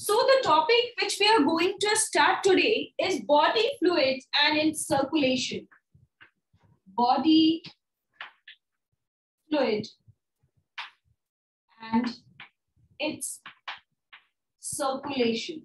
So the topic which we are going to start today is body fluids and its circulation. Body fluid and its circulation.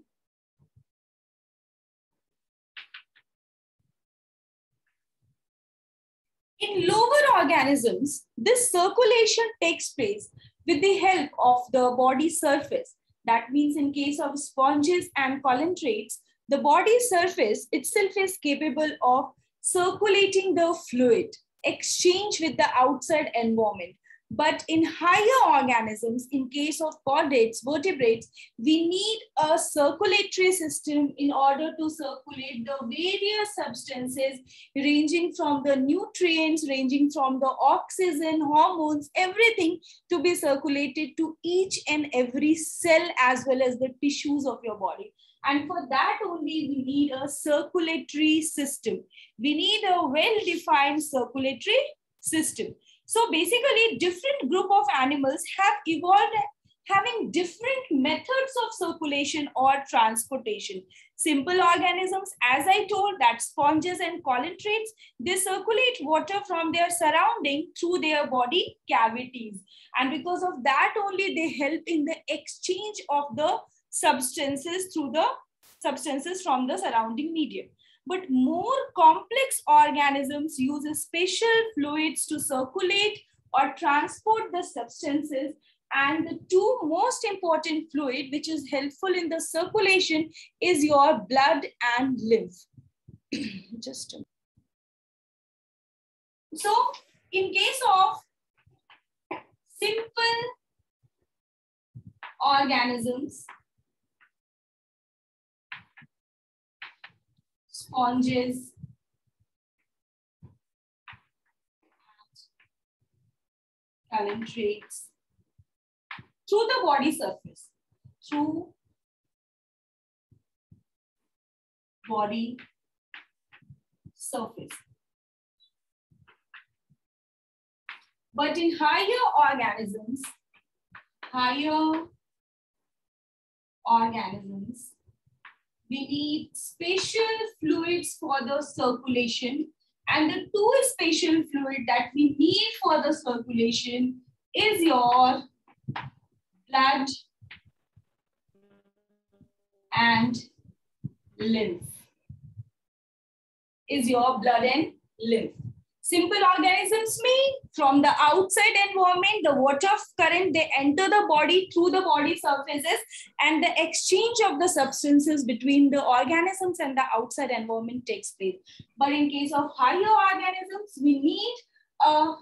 In lower organisms, this circulation takes place with the help of the body surface. That means in case of sponges and colintrates, the body surface itself is capable of circulating the fluid, exchange with the outside environment. But in higher organisms, in case of chordates, vertebrates, we need a circulatory system in order to circulate the various substances ranging from the nutrients, ranging from the oxygen, hormones, everything to be circulated to each and every cell as well as the tissues of your body. And for that only, we need a circulatory system. We need a well-defined circulatory system. So basically, different group of animals have evolved having different methods of circulation or transportation. Simple organisms, as I told, that sponges and colintrates, they circulate water from their surrounding through their body cavities. And because of that only, they help in the exchange of the substances through the substances from the surrounding medium. But more complex organisms use special fluids to circulate or transport the substances. And the two most important fluid which is helpful in the circulation is your blood and lymph. Just a minute. So in case of simple organisms, sponges, colintrates, through the body surface, through body surface. But in higher organisms, we need special fluids for the circulation, and the two special fluid that we need for the circulation is your blood and lymph. Simple organisms may, from the outside environment, the water current, they enter the body through the body surfaces, and the exchange of the substances between the organisms and the outside environment takes place. But in case of higher organisms, we need a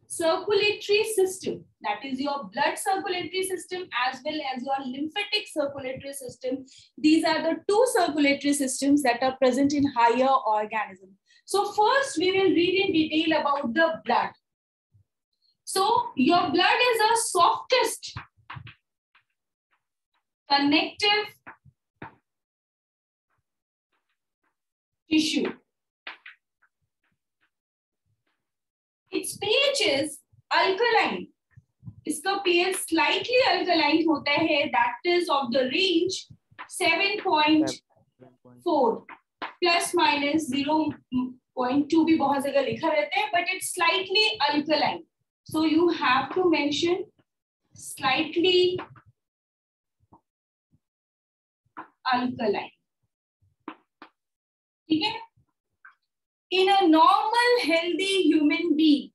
circulatory system, that is your blood circulatory system as well as your lymphatic circulatory system. These are the two circulatory systems that are present in higher organisms. So first we will read in detail about the blood. So your blood is the softest connective tissue. Its pH is alkaline. इसका pH slightly alkaline होता है, that is of the range 7.4 plus minus 0.2 भी बहुत जगह लिखा रहता है, but it's slightly alkaline. So you have to mention slightly alkaline. ठीक है? In a normal healthy human being,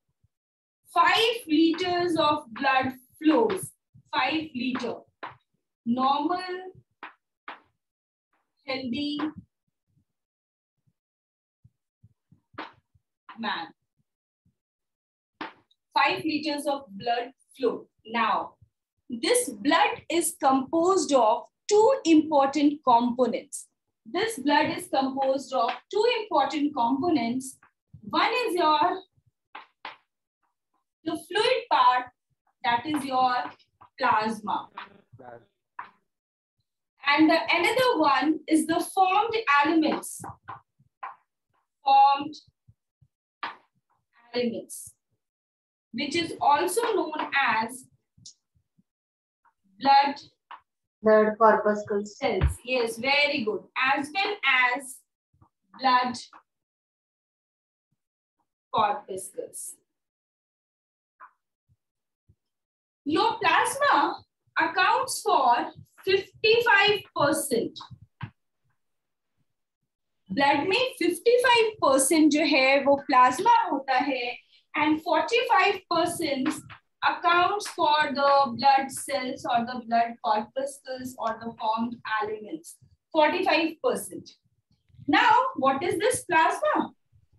5 liters of blood flows. 5 liters. Normal healthy man. 5 liters of blood flow. Now, this blood is composed of two important components. This blood is composed of two important components. One is the fluid part, that is your plasma. And the another one is the formed elements. Which is also known as blood blood corpuscle cells. Yes, very good. As well as blood corpuscles. Your plasma accounts for 55%. Blood में 55% जो है वो plasma होता है and 45% accounts for the blood cells or the blood corpuscles or the formed elements. 45%. Now, what is this plasma?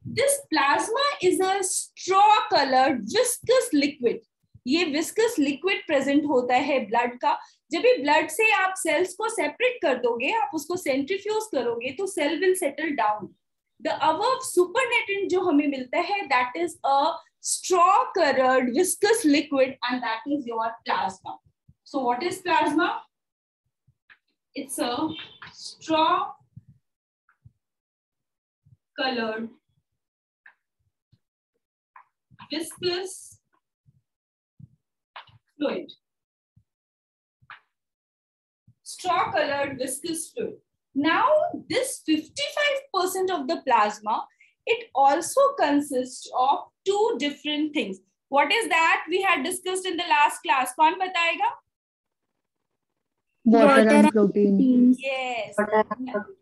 This plasma is a straw-colored viscous liquid. ये viscous liquid present होता है blood का. जब भी blood से आप sales को separate कर दोगे, आप उसको सेंट्रीफ्यूज करोगे तो cell will settle down. The above supernatant जो हमें मिलता है that is a straw colored viscous liquid and that is your plasma. So what is plasma? It's a straw colored viscous fluid. Straw colored viscous fluid. Now this 55% of the plasma, it also consists of two different things. What is that we had discussed in the last class? कौन बताएगा? Water and protein. Yes,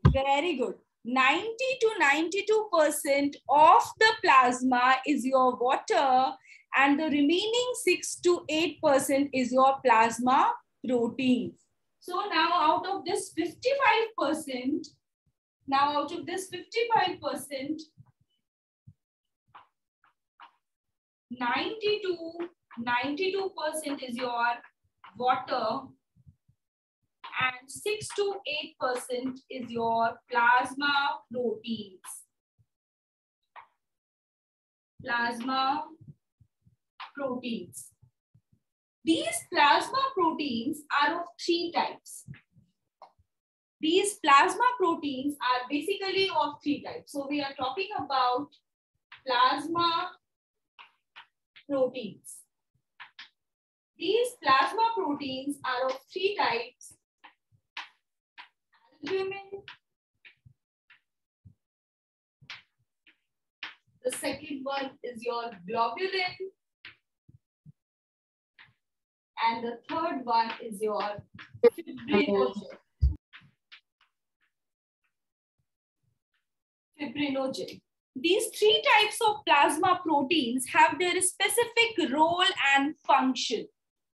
very good. 90 to 92% of the plasma is your water and the remaining 6 to 8% is your plasma proteins. So now out of this 55%, 92% is your water and 6 to 8% is your plasma proteins. Plasma proteins. These plasma proteins are of three types. These plasma proteins are basically of three types. So we are talking about plasma proteins. These plasma proteins are of three types. Albumin. The second one is your globulin. And the third one is your fibrinogen. These three types of plasma proteins have their specific role and function.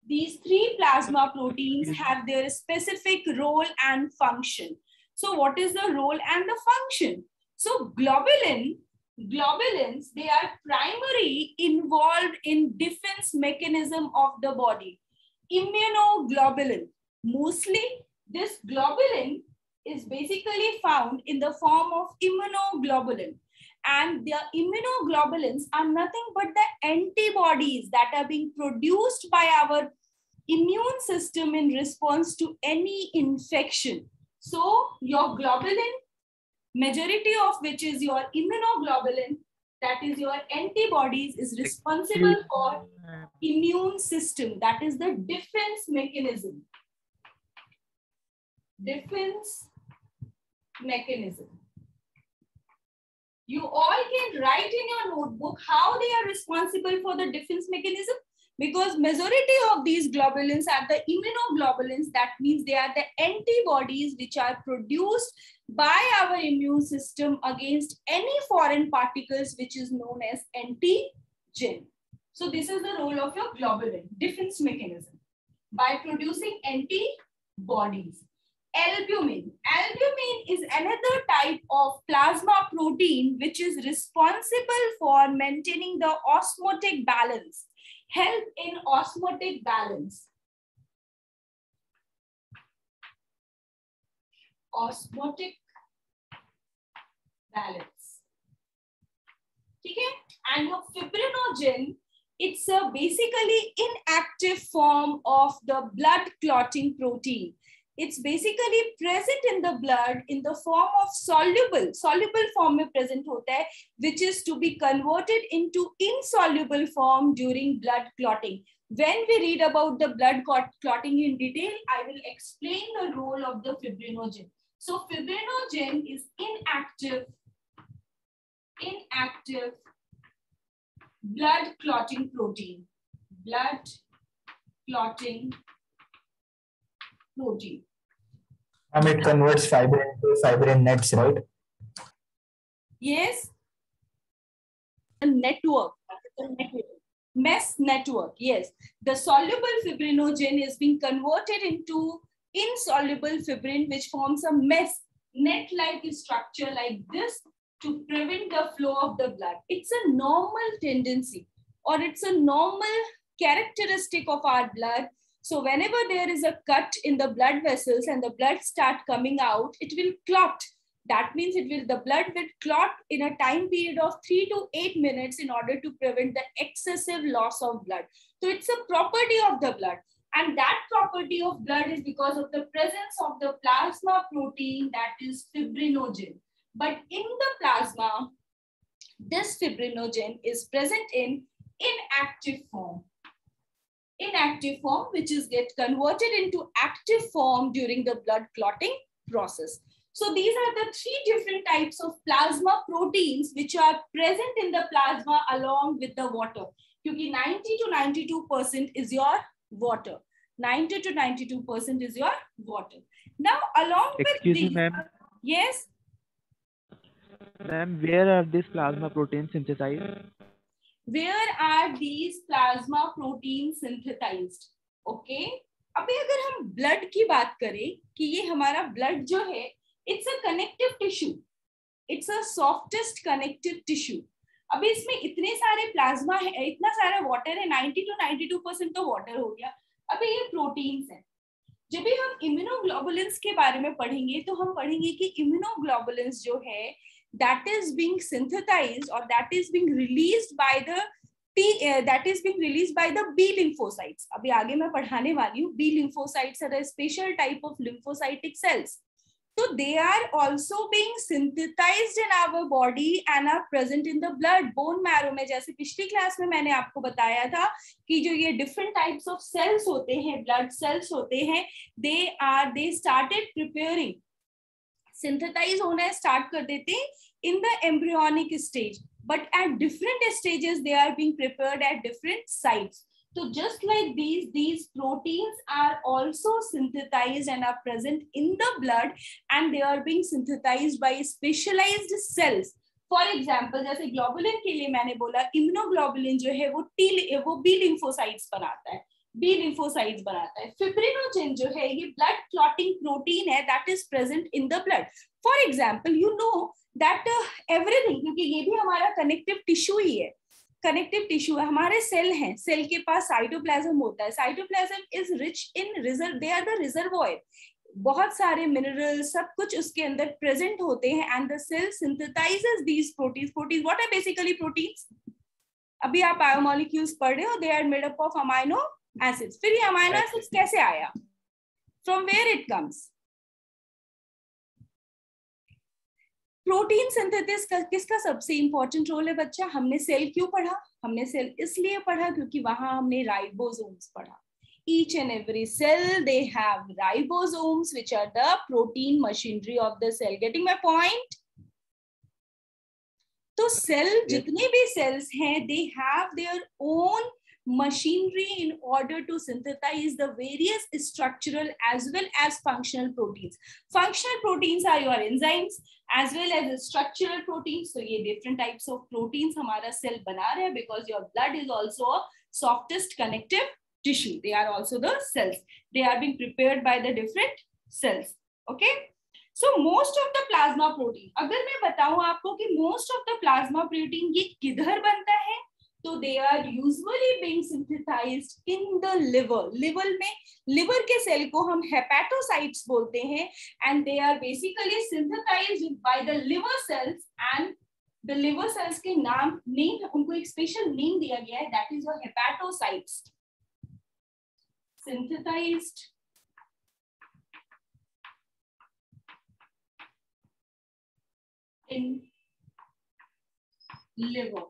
These three plasma proteins have their specific role and function. So what is the role and the function? So globulins, they are primarily involved in defense mechanism of the body. Immunoglobulin. Mostly this globulin is basically found in the form of immunoglobulin. And the immunoglobulins are nothing but the antibodies that are being produced by our immune system in response to any infection. So your globulin, majority of which is your immunoglobulin, that is your antibodies, is responsible for immune system. That is the defense mechanism. Defense mechanism. You all can write in your notebook how they are responsible for the defense mechanism, because majority of these globulins are the immunoglobulins. That means they are the antibodies which are produced by our immune system against any foreign particles, which is known as antigen. So this is the role of your globulin, defense mechanism, by producing antibodies. Albumin. Albumin is another type of plasma protein which is responsible for maintaining the osmotic balance. Help in osmotic balance. Osmotic balance. Okay? And your fibrinogen, it's a basically inactive form of the blood clotting protein. It's basically present in the blood in the form of soluble form में present होता है, which is to be converted into insoluble form during blood clotting. When we read about the blood clotting in detail, I will explain the role of the fibrinogen. So fibrinogen is inactive blood clotting protein. Blood clotting protein. It converts fiber into fibrin nets, right? Yes. A network. Mesh network. Yes. The soluble fibrinogen is being converted into insoluble fibrin, which forms a mesh net-like structure like this to prevent the flow of the blood. It's a normal tendency, or it's a normal characteristic of our blood. So whenever there is a cut in the blood vessels and the blood start coming out, it will clot. That means the blood will clot in a time period of 3 to 8 minutes in order to prevent the excessive loss of blood. So it's a property of the blood. And that property of blood is because of the presence of the plasma protein, that is fibrinogen. But in the plasma, this fibrinogen is present in inactive form. Inactive form, which is get converted into active form during the blood clotting process. So these are the three different types of plasma proteins which are present in the plasma along with the water. Because 90 to 92% is your water. 90 to 92% is your water. Now, along with these, ma'am. Yes. Ma'am, where are these plasma proteins synthesized? Where are these plasma proteins synthesized? Okay. अभी अगर हम blood की बात करें कि ये हमारा blood जो है, it's a connective tissue, it's a softest connective tissue. अभी इसमें इतने सारे प्लाज्मा है, इतना सारा वाटर है, 90 to 92% तो वाटर हो गया. अभी ये प्रोटीन्स हैं. जब भी हम इम्यूनोग्लोबुलिन्स के बारे में पढ़ेंगे तो हम पढ़ेंगे कि इम्यूनोग्लोबुलिन्स जो है, that is being synthesized or that is being released by the B lymphocytes. अभी आगे मैं पढ़ाने वाली हूँ. B lymphocytes are a special type of lymphocytic cells. So they are also being synthesized in our body and are present in the blood, bone marrow में. जैसे पिछली class में मैंने आपको बताया था कि जो ये different types of cells होते हैं, blood cells होते हैं, they started preparing, synthesize होना start कर देते हैं in the embryonic stage, but at different stages they are being prepared at different sites. So just like these proteins are also synthesized and are present in the blood, and they are being synthesized by specialized cells. For example, जैसे globulin के लिए मैंने बोला, immunoglobulin जो है वो B lymphocytes बनाता है, बी लिम्फोसाइट्स बनाता है. फिब्रिनोजेन जो है ये ब्लड क्लॉटिंग प्रोटीन है, that is present in the blood. For example, you know that everything, क्योंकि ये भी हमारा कनेक्टिव टिश्यू ही है, कनेक्टिव टिश्यू है. हमारे सेल हैं, सेल के पास साइटोप्लाज्म होता है. Cytoplasm is rich in reserve, they are the reservoir. बहुत सारे मिनरल सब कुछ उसके अंदर प्रेजेंट होते हैं. And the cell synthesises these proteins. Proteins what are basically proteins? अभी आप बायोमोलिक्यूल्स पढ़ रहे हो, they are made up of amino acids. फिर ये अमाइनो एसिड्स कैसे आया? From where it comes? Protein synthesis का किसका सबसे इंपॉर्टेंट रोल है बच्चा? हमने सेल क्यों पढ़ा? हमने सेल इसलिए पढ़ा क्योंकि वहां हमने राइबोसोम्स पढ़ा. Each and every cell, they have ribosomes, which are the protein machinery of the cell. Getting my point? तो सेल, जितने भी सेल्स हैं, they have their own machinery in order to synthesize the various structural as well as functional proteins. Functional proteins are your enzymes as well as structural proteins. So ये different types of proteins हमारा cell बना रहे हैं, because your blood is also a softest connective tissue. They are also the cells. They are being prepared by the different cells. Okay. So most of the plasma protein, अगर मैं बताऊं आपको कि most of the plasma protein ये किधर बनता है, तो they are usually being synthesized in the liver. Liver में, liver के सेल को हम hepatocytes बोलते हैं, and they are basically synthesized by the liver cells. And the liver cells के नाम उनको एक special name दिया गया है, that is your hepatocytes. Synthesized in liver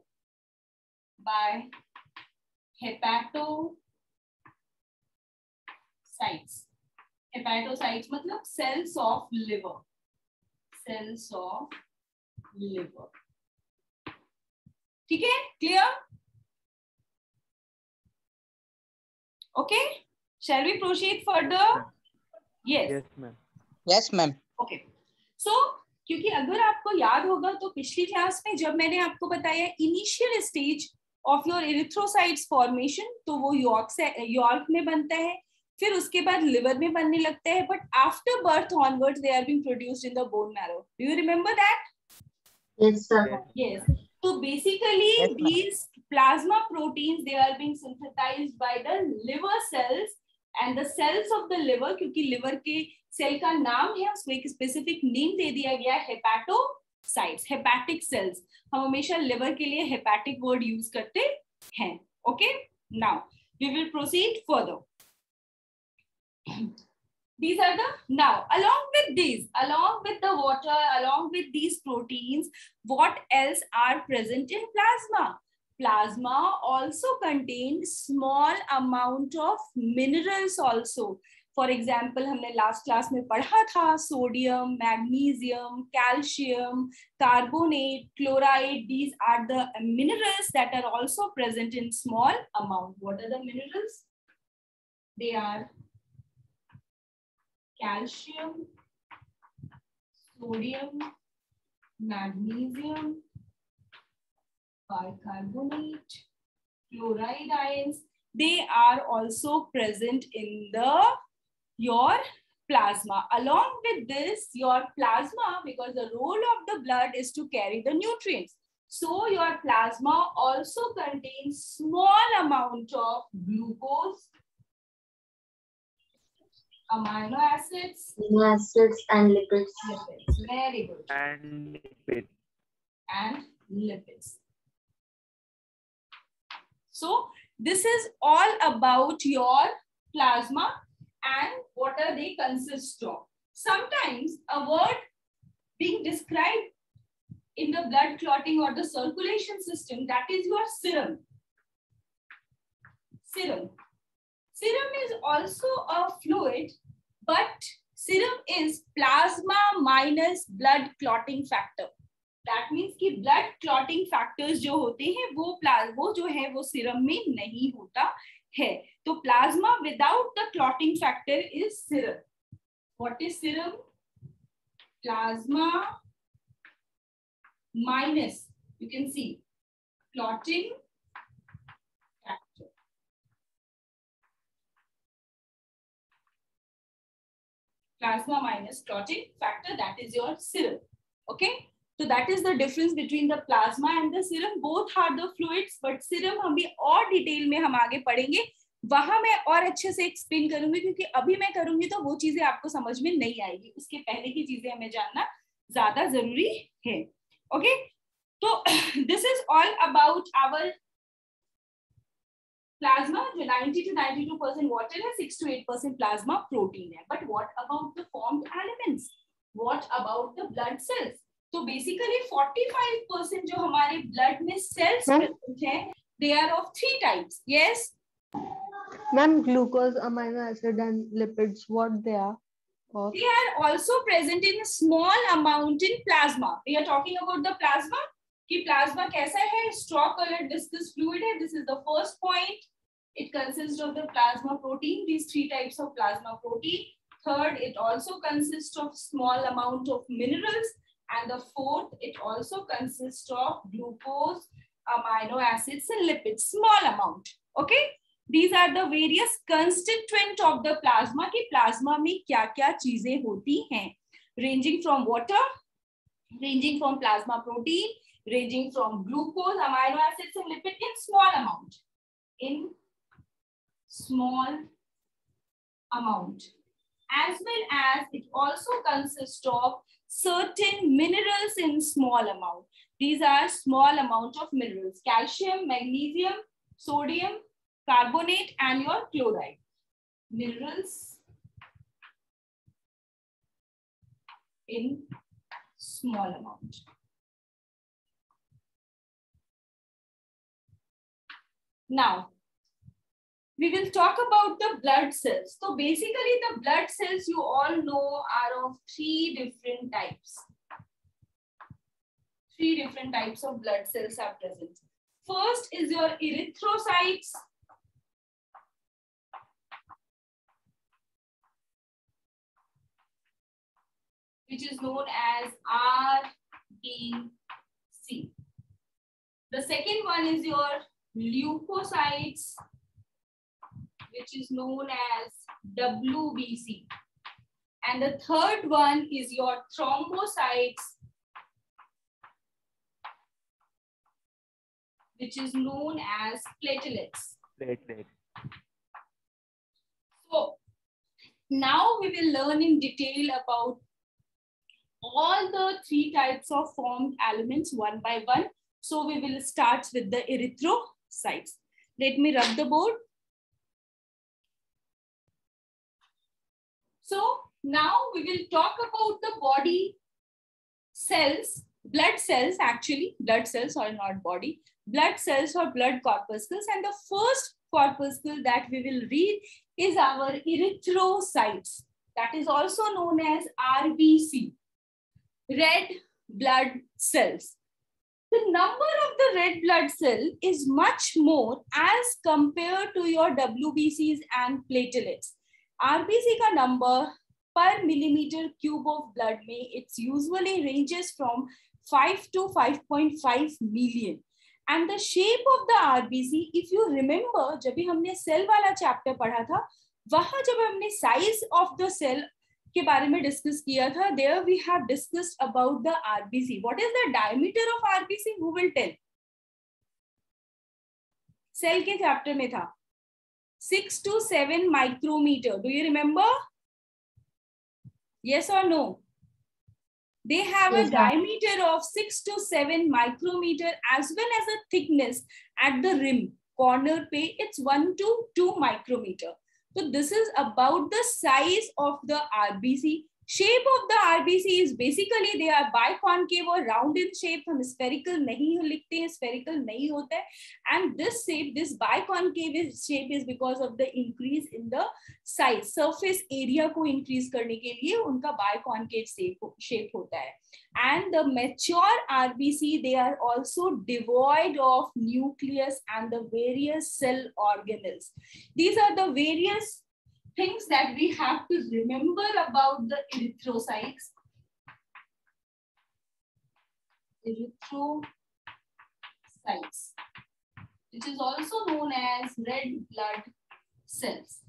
by hepatocytes. hepatocytes. Hepatocytes मतलब cells of liver. Cells of liver. ठीक है? Clear? Okay. Shall we proceed further? Yes. Yes, ma'am. Yes, ma'am. Okay. So, क्योंकि अगर आपको याद होगा तो पिछली क्लास में जब मैंने आपको बताया initial stage of your erythrocytes formation, तो वो यॉर्क में बनता है, फिर उसके बाद लिवर में बनने लगता है, but after birth onwards they are being produced in the bone marrow. Do you remember that? Yes, sir. Yes. So basically, Yes, these plasma proteins, they are being synthesized by the liver cells, and the cells of the liver, क्योंकि liver के cell का नाम है, उसको एक specific name दे दिया गया है, हेपेटोसाइट्स, हेपेटिक सेल्स. हम हमेशा लिवर के लिए हेपेटिक वर्ड यूज करते हैं. Okay, now we will proceed further. These are the, now along with these, along with the water, along with these proteins, what else are present in plasma? Plasma also contains small amount of minerals also. For example, हमने last class में पढ़ा था sodium, magnesium, calcium, carbonate, chloride. These are the minerals that are also present in small amount. What are the minerals? They are calcium, sodium, magnesium, bicarbonate, chloride ions. They are also present in your plasma. Along with this, your plasma, because the role of the blood is to carry the nutrients. So your plasma also contains small amount of glucose, amino acids, and lipids. lipids. Very good. And lipid. And lipids. So this is all about your plasma and what are they consist of. Sometimes a word being described in the blood clotting or the circulation system, that is your serum. Serum. Serum is also a fluid, but serum is plasma minus blood clotting factor. That means कि blood clotting factors जो होते हैं वो जो है वो serum में नहीं होता है. तो plasma without the clotting factor is serum. What is serum? Plasma minus, you can see, clotting factor. Plasma minus clotting factor, that is your serum. Okay, so that is the difference between the plasma and the serum. Both are the fluids, but serum हम भी और detail में हम आगे पढ़ेंगे, वहां मैं और अच्छे से एक्सप्लेन करूंगी, क्योंकि अभी मैं करूंगी तो वो चीजें आपको समझ में नहीं आएगी. उसके पहले की चीजें हमें जानना ज्यादा जरूरी है. ओके, तो this is all about our plasma, जो 90 to 92% वाटर है, 6 to 8% प्लाज्मा प्रोटीन है. But what about the formed elements? What about the blood cells? तो बेसिकली 45% जो हमारे ब्लड में सेल्स प्रेजेंट है, they are of 3 types. Yes Ma'am, glucose, amino acid, and lipids, what they are? Or they are also present in a small amount in plasma. We are talking about the plasma. कि plasma कैसा है? Straw colored viscous fluid है. This is the first point. It consists of the plasma protein. These 3 types of plasma protein. Third, it also consists of small amount of minerals. And the fourth, it also consists of glucose, amino acids, and lipids. Small amount. Okay. These are the various constituent of the plasma. कि plasma में क्या क्या चीजें होती हैं, ranging from water, ranging from plasma protein, ranging from glucose, amino acids, and lipid in small amount. In small amount, as well as it also consists of certain minerals in small amount. These are small amount of minerals: calcium, magnesium, sodium, carbonate, and your chloride. Minerals in small amount. Now, we will talk about the blood cells. So basically the blood cells you all know are of three different types. Three different types of blood cells are present. First is your erythrocytes. Which is known as RBC. The second one is your leukocytes, which is known as WBC. And the third one is your thrombocytes, which is known as platelets. So now we will learn in detail about all the three types of formed elements one by one. So we will start with the erythrocytes. Let me rub the board. So now we will talk about the body cells, blood cells actually, blood cells or not body, blood cells or blood corpuscles. And the first corpuscle that we will read is our erythrocytes. That is also known as RBC. Red blood cells. The number of the red blood cell is much more as compared to your WBCs and platelets. RBC का number per millimeter cube of blood में it's usually ranges from 5 to 5.5 million. And the shape of the RBC, if you remember, जब भी हमने cell वाला chapter पढ़ा था, वहाँ जब हमने size of the cell के बारे में डिस्कस किया था, there we have discussed about the RBC. What is the diameter of RBC? Who will tell? Cell के चैप्टर में था 6 to 7 micrometer. Do you remember? Yes or no? They have a diameter of 6 to 7 micrometer as well as a thickness at the rim corner पे it's 1 to 2 micrometer. So this is about the size of the RBC. Shape of the RBC is basically they are biconcave or round in shape. हम spherical नहीं लिखते हैं, spherical नहीं होता है. And this shape, this biconcave shape is because of the increase in the size. Surface area को increase करने के लिए उनका biconcave shape होता है. And the mature RBC, they are also devoid of nucleus and the various cell organelles. These are the various things that we have to remember about the erythrocytes. Erythrocytes, which is also known as red blood cells.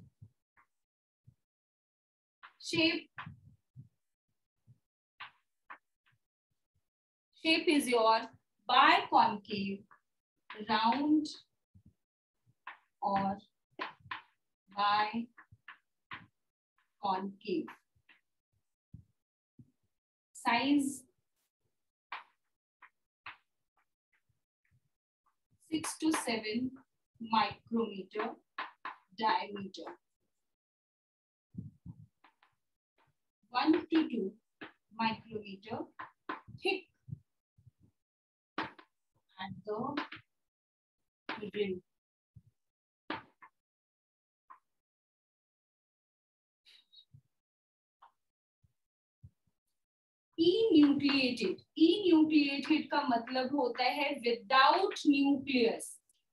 Shape is your biconcave, round or biconcave. Size 6 to 7 micrometer. Diameter 1 to 2 micrometer. Thick at the rim. Enucleated का मतलब होता है without nucleus.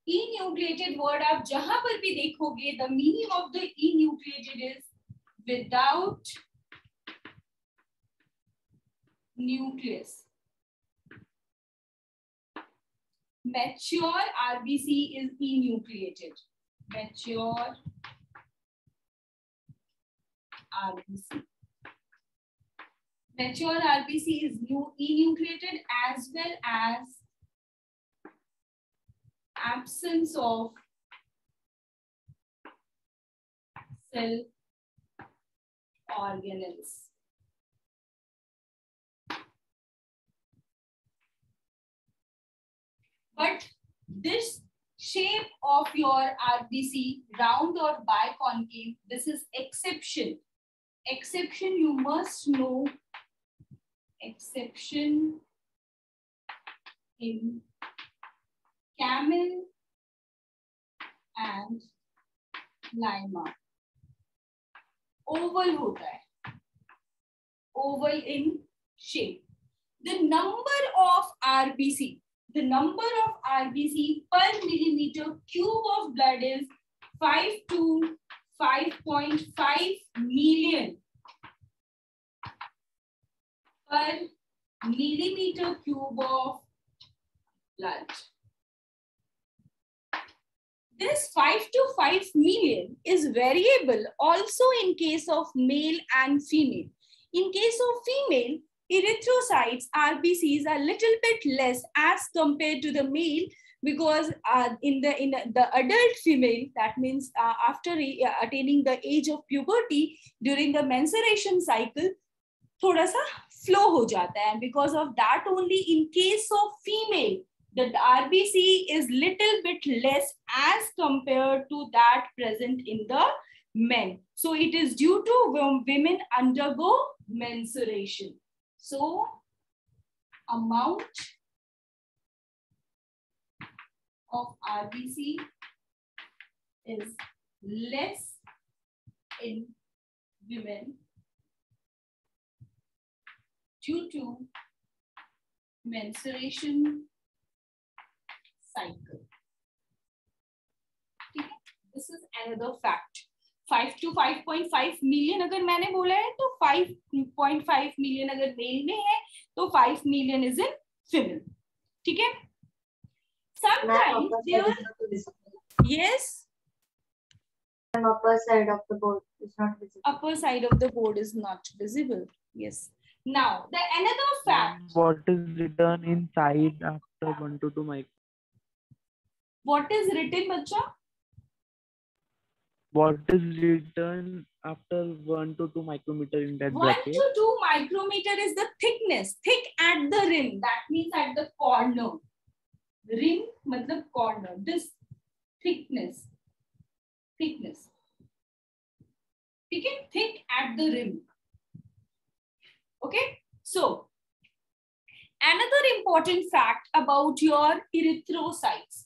Enucleated word आप जहां पर भी देखोगे, the meaning of the enucleated is without nucleus. Mature RBC is enucleated. Mature RBC. Mature RBC is enucleated as well as absence of cell organelles. But this shape of your RBC, round or biconcave, this is exception. Exception you must know. Exception in camel and llama oval होता है, oval in shape. The number of RBC per millimeter cube of blood is 5 to 5.5 million per millimeter cube of blood. This 5 to 5 million is variable also in case of male and female. In case of female, erythrocytes, RBCs are little bit less as compared to the male, because in the adult female, that means after attaining the age of puberty, during the menstruation cycle, thoda sa flow ho jata hai. And because of that only, in case of female, the RBC is little bit less as compared to that present in the men. So it is due to women undergo menstruation. So amount of RBC is less in women due to menstruation cycle. This is another fact. 5 to 5.5 million अगर मैंने बोला है तो 5.5 million अगर mail में है तो 5 million is in female. ठीक है? Sometimes there, yes. Upper side of the board is not visible. Upper side of the board is not visible. Yes. Now the another fact. What is written inside after 1 to 2 micro? What is written, bacha? What is written after 1 to 2 micrometer in that 1 bracket? to 2 micrometer is the thickness, thick at the rim. That means at the corner. Rim matlab corner. This thickness. Thickness. Okay? Thick at the rim. Okay? So, another important fact about your erythrocytes.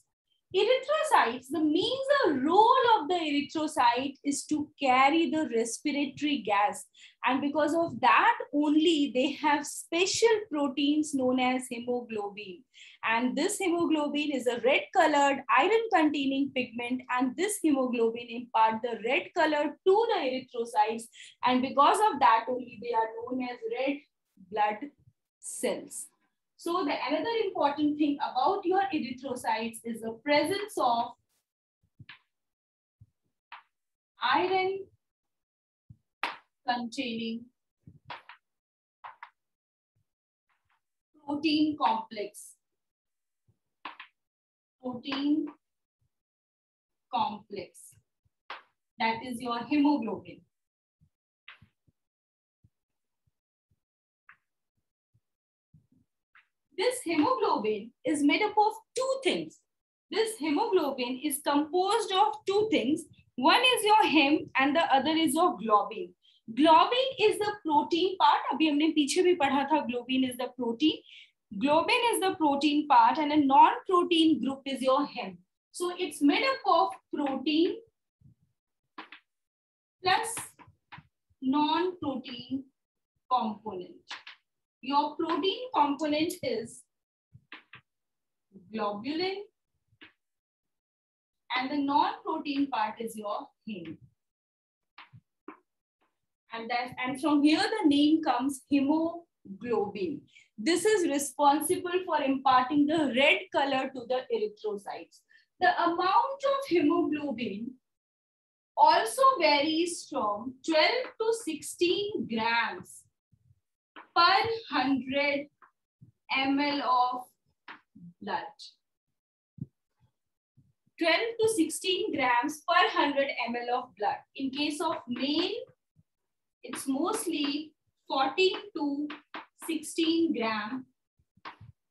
Erythrocytes, the main role of the erythrocyte is to carry the respiratory gas, and because of that only they have special proteins known as hemoglobin, and this hemoglobin is a red colored iron containing pigment, and this hemoglobin impart the red color to the erythrocytes, and because of that only they are known as red blood cells. So the another important thing about your erythrocytes is the presence of iron containing protein complex. Protein complex. That is your hemoglobin. This hemoglobin is made up of two things. This hemoglobin is composed of two things. One is your hem and the other is your globin. Globin is the protein part. अभी हमने पीछे भी पढ़ा था, globin is the protein. Globin is the protein part and a non-protein group is your hem. So it's made up of protein plus non-protein component. Your protein component is globulin and the non-protein part is your hem. And from here the name comes hemoglobin. This is responsible for imparting the red color to the erythrocytes. The amount of hemoglobin also varies from 12 to 16 grams per 100 ml of blood. 12 to 16 grams per 100 ml of blood. In case of male, it's mostly 14 to 16 gram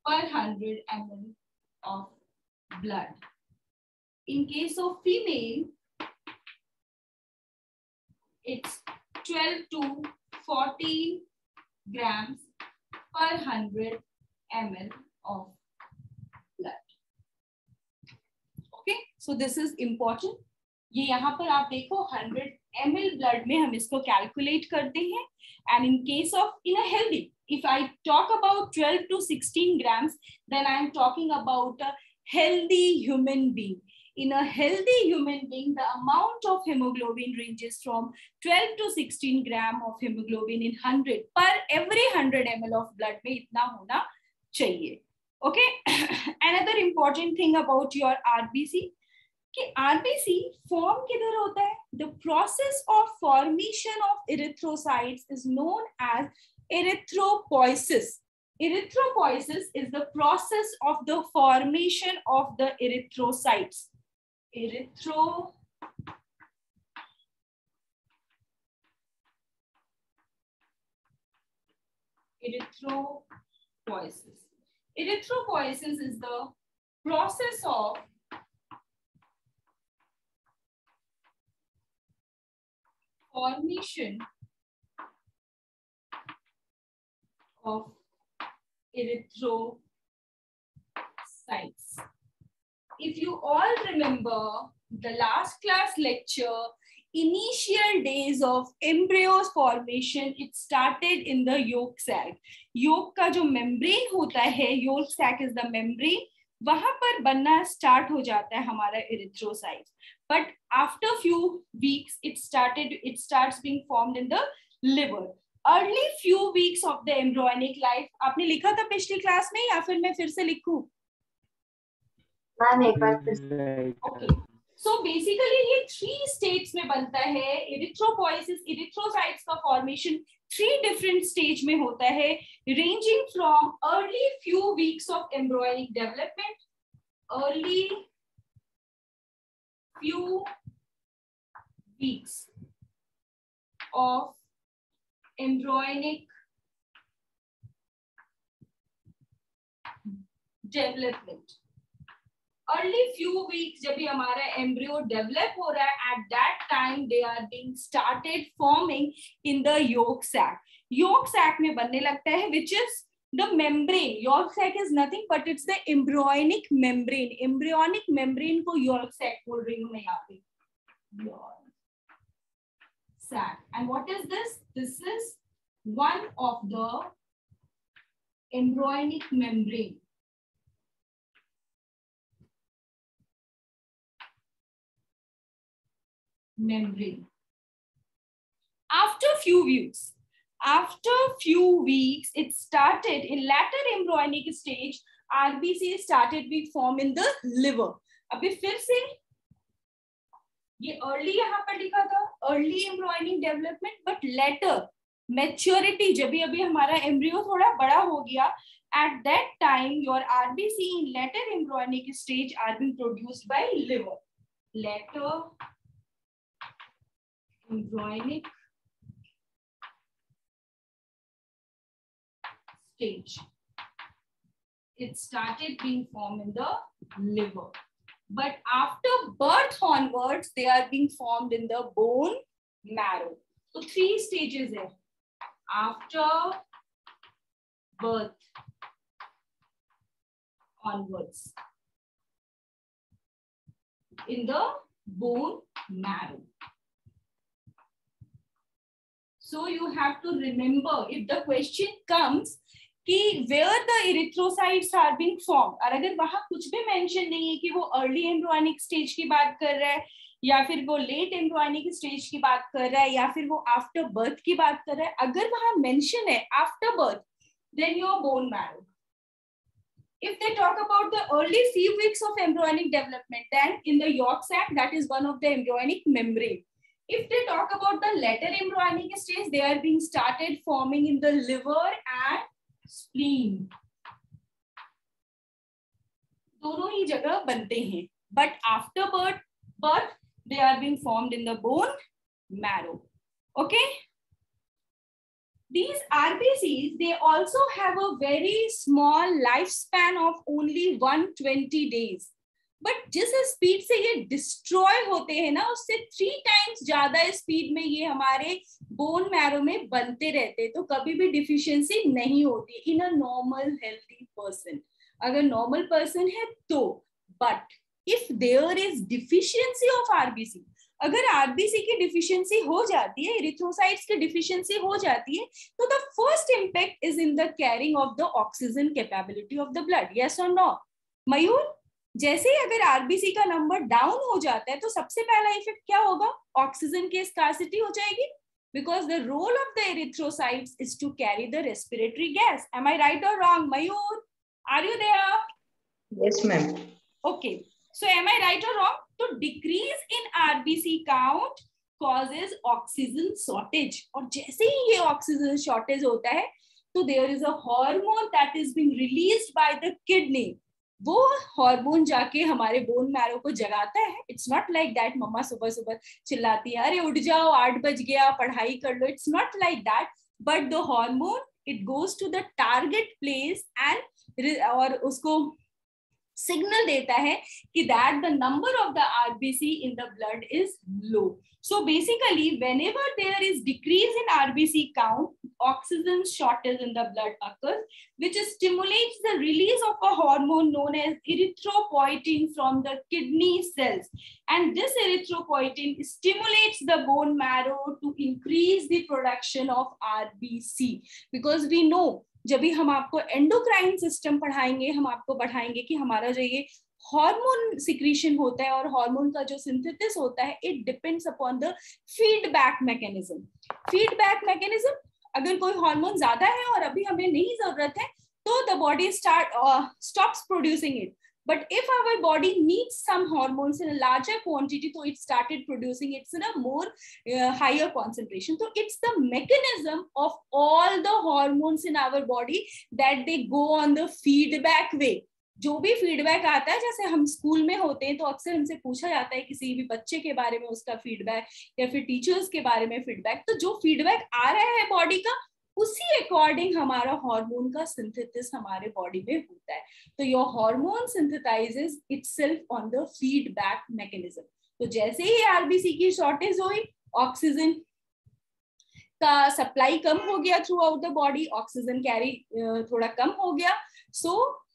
per 100 ml of blood. In case of female, it's 12 to 14 grams per 100 ml of blood. Okay, so this is important. ये यहाँ पर आप देखो 100 ml blood में हम इसको calculate करते हैं. And in case of in a healthy, if I talk about 12 to 16 grams, then I am talking about a healthy human being. In a healthy human being, the amount of hemoglobin ranges from 12 to 16 gram of hemoglobin in 100 per every 100 ml of blood में इतना होना चाहिए. Okay. Another important thing about your RBC कि RBC form किधर होता है? The process of formation of erythrocytes is known as erythropoiesis. Erythropoiesis is the process of the formation of the erythrocytes. Erythropoiesis. Erythropoiesis is the process of formation of erythrocytes. If you all remember the last class lecture, initial days of embryos formation, it started in the yolk sac. Yolk का जो membrane होता है, yolk sac is the membrane, वहां पर बनना start हो जाता है हमारा erythrocytes. But after few weeks, it starts being formed in the liver. Early few weeks of the embryonic life, आपने लिखा था पिछली क्लास में या फिर मैं फिर से लिखूं? Okay. So basically ये 3 stages में बनता है. Erythropoiesis, erythrocytes का formation 3 different stage में होता है, ranging from early few weeks of embryonic development, early few weeks of embryonic development. Early few weeks जब भी हमारा embryo develop हो रहा है, at that time they are being started forming in the yolk sac. Yolk sac में बनने लगता है, which is the membrane. Yolk sac is nothing but it's the embryonic membrane. Embryonic membrane को yolk sac बोल रही हूँ मैं यहाँ पे. Yolk sac. And what is this? This is one of the embryonic membrane. After few weeks, it started in latter embryonic stage. RBC started being formed in the liver. अभी फिर से ये early यहाँ पर लिखा था, early embryonic development, but later maturity जब भी अभी हमारा embryo थोड़ा बड़ा हो गया, at that time your RBC in latter embryonic stage are being produced by liver. Latter embryonic stage, it started being formed in the liver, but after birth onwards they are being formed in the bone marrow. So 3 stages there. After birth onwards in the bone marrow. So you have to remember, if the question comes कि where the erythrocytes are being formed, और अगर वहां कुछ भी mention नहीं है कि वो early embryonic stage की बात कर रहा है या फिर वो late embryonic stage की बात कर रहा है या फिर वो after birth की बात कर रहा है, अगर वहां mention है after birth, then your bone marrow. If they talk about the early few weeks of embryonic development, then in the yolk sac, that is one of the embryonic membrane. If they talk about the later embryonic stage, they are being started forming in the liver and spleen. दोनों ही जगह बनते हैं, but after birth they are being formed in the bone marrow. Okay. These RBCs, they also have a very small lifespan of only 120 days. But जिस speed से ये destroy होते हैं ना, उससे 3 times ज्यादा स्पीड में ये हमारे बोन मैरो में बनते रहते हैं, तो कभी भी डिफिशियंसी नहीं होती in a normal healthy person. अगर नॉर्मल पर्सन है तो, but if there is deficiency of RBC, अगर आरबीसी की डिफिशियंसी हो जाती है, इरिथ्रोसाइट्स की डिफिशियंसी हो जाती है, तो the first impact is in the carrying of the oxygen capability of the blood. Yes और नो मयूर? जैसे ही अगर आरबीसी का नंबर डाउन हो जाता है तो सबसे पहला इफेक्ट क्या होगा? ऑक्सीजन की स्कार्सिटी हो जाएगी, because the role of the erythrocytes is to carry the respiratory gas. Am I right or wrong, Mayur? Are you there? Yes, ma'am. Okay. So am I right or wrong? So decrease in RBC count causes oxygen shortage. और जैसे ही ये oxygen shortage होता है, तो there is a hormone that is being released by the kidney. वो hormone जाके हमारे bone marrow को जगाता है. इट्स नॉट लाइक दैट मम्मा सुबह सुबह चिल्लाती है, अरे उठ जाओ 8 बज गया, पढ़ाई कर लो. It's not like that, but the hormone it goes to the target place and और उसको सिग्नल देता है कि that the number of the RBC in the blood is low. So basically, whenever there is decrease in RBC count, oxygen shortage in the blood occurs, which stimulates the release of a hormone known as erythropoietin from the kidney cells. And this erythropoietin stimulates the bone marrow to increase the production of RBC. Because we know, जब भी हम आपको endocrine system पढ़ाएंगे, हम आपको पढ़ाएंगे कि हमारा जो ये हार्मोन सिक्रीशन होता है और हार्मोन का जो सिंथेसिस होता है, it depends upon the feedback mechanism. Feedback mechanism, अगर कोई हार्मोन ज्यादा है और अभी हमें नहीं जरूरत है, तो the body stops producing it. But if our body needs some hormones in a larger quantity, so it started producing it in a more higher concentration. So it's the mechanism of all the hormones in our body that they go on the feedback way. जो भी feedback आता है, जैसे हम school में होते हैं तो अक्सर हमसे पूछा जाता है किसी भी बच्चे के बारे में उसका फीडबैक या फिर टीचर्स के बारे में फीडबैक. तो जो फीडबैक आ रहा है बॉडी का, उसी अकॉर्डिंग हमारा हार्मोन का सिंथेसिस हमारे बॉडी में होता है. तो your hormone synthesises itself on the feedback mechanism. तो जैसे ही आरबीसी की शॉर्टेज हुई, ऑक्सीजन का सप्लाई कम हो गया through out the body, oxygen carry थोड़ा कम हो गया. So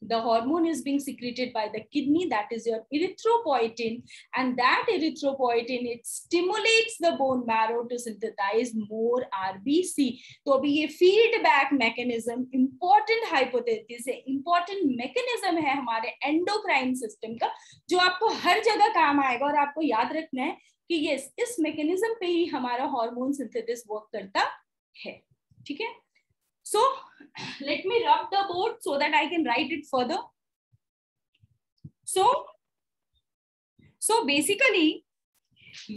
the hormone is being secreted by the kidney, that is your erythropoietin, and that erythropoietin it stimulates the bone marrow to synthesize more RBC. तो अभी ये feedback mechanism important hypothesis है, important mechanism है हमारे endocrine system का, जो आपको हर जगह काम आएगा. और आपको याद रखना है कि yes, इस mechanism पे ही हमारा hormone synthesis work करता है. ठीक है? So let me rub the board so that I can write it further. So basically,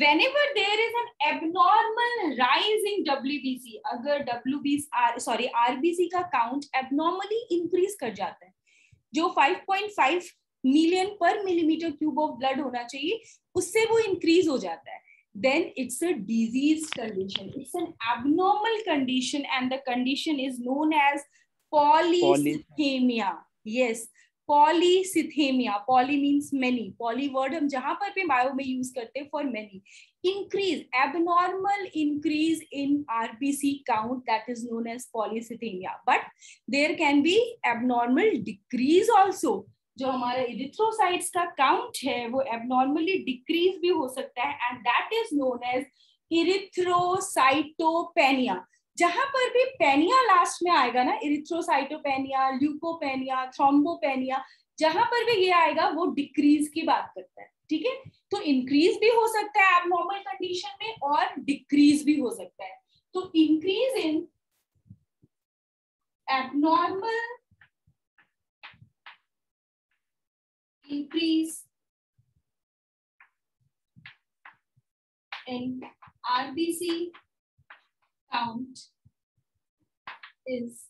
whenever there is an abnormal rise in WBC, अगर RBC का count abnormally increase कर जाता है, जो 5.5 million per millimeter cube of blood होना चाहिए, उससे वो increase हो जाता है, then it's a disease condition. It's an abnormal condition, and the condition is known as polycythemia. Yes, polycythemia. Poly means many. Poly word हम जहाँ पर भी bio में use करते हैं for many. Increase, abnormal increase in RBC count, that is known as polycythemia. But there can be abnormal decrease also. जो हमारा erythrocytes का काउंट है वो एबनॉर्मली डिक्रीज भी हो सकता है, and that is known as erythrocytopenia. जहां पर भी पेनिया लास्ट में आएगा ना, इरिथ्रोसाइटोपेनिया, ल्यूकोपेनिया, थ्रोम्बोपेनिया, जहां पर भी ये आएगा वो डिक्रीज की बात करता है. ठीक है? तो इंक्रीज भी हो सकता है एबनॉर्मल कंडीशन में और डिक्रीज भी हो सकता है. तो increase in abnormal, increase in RBC count is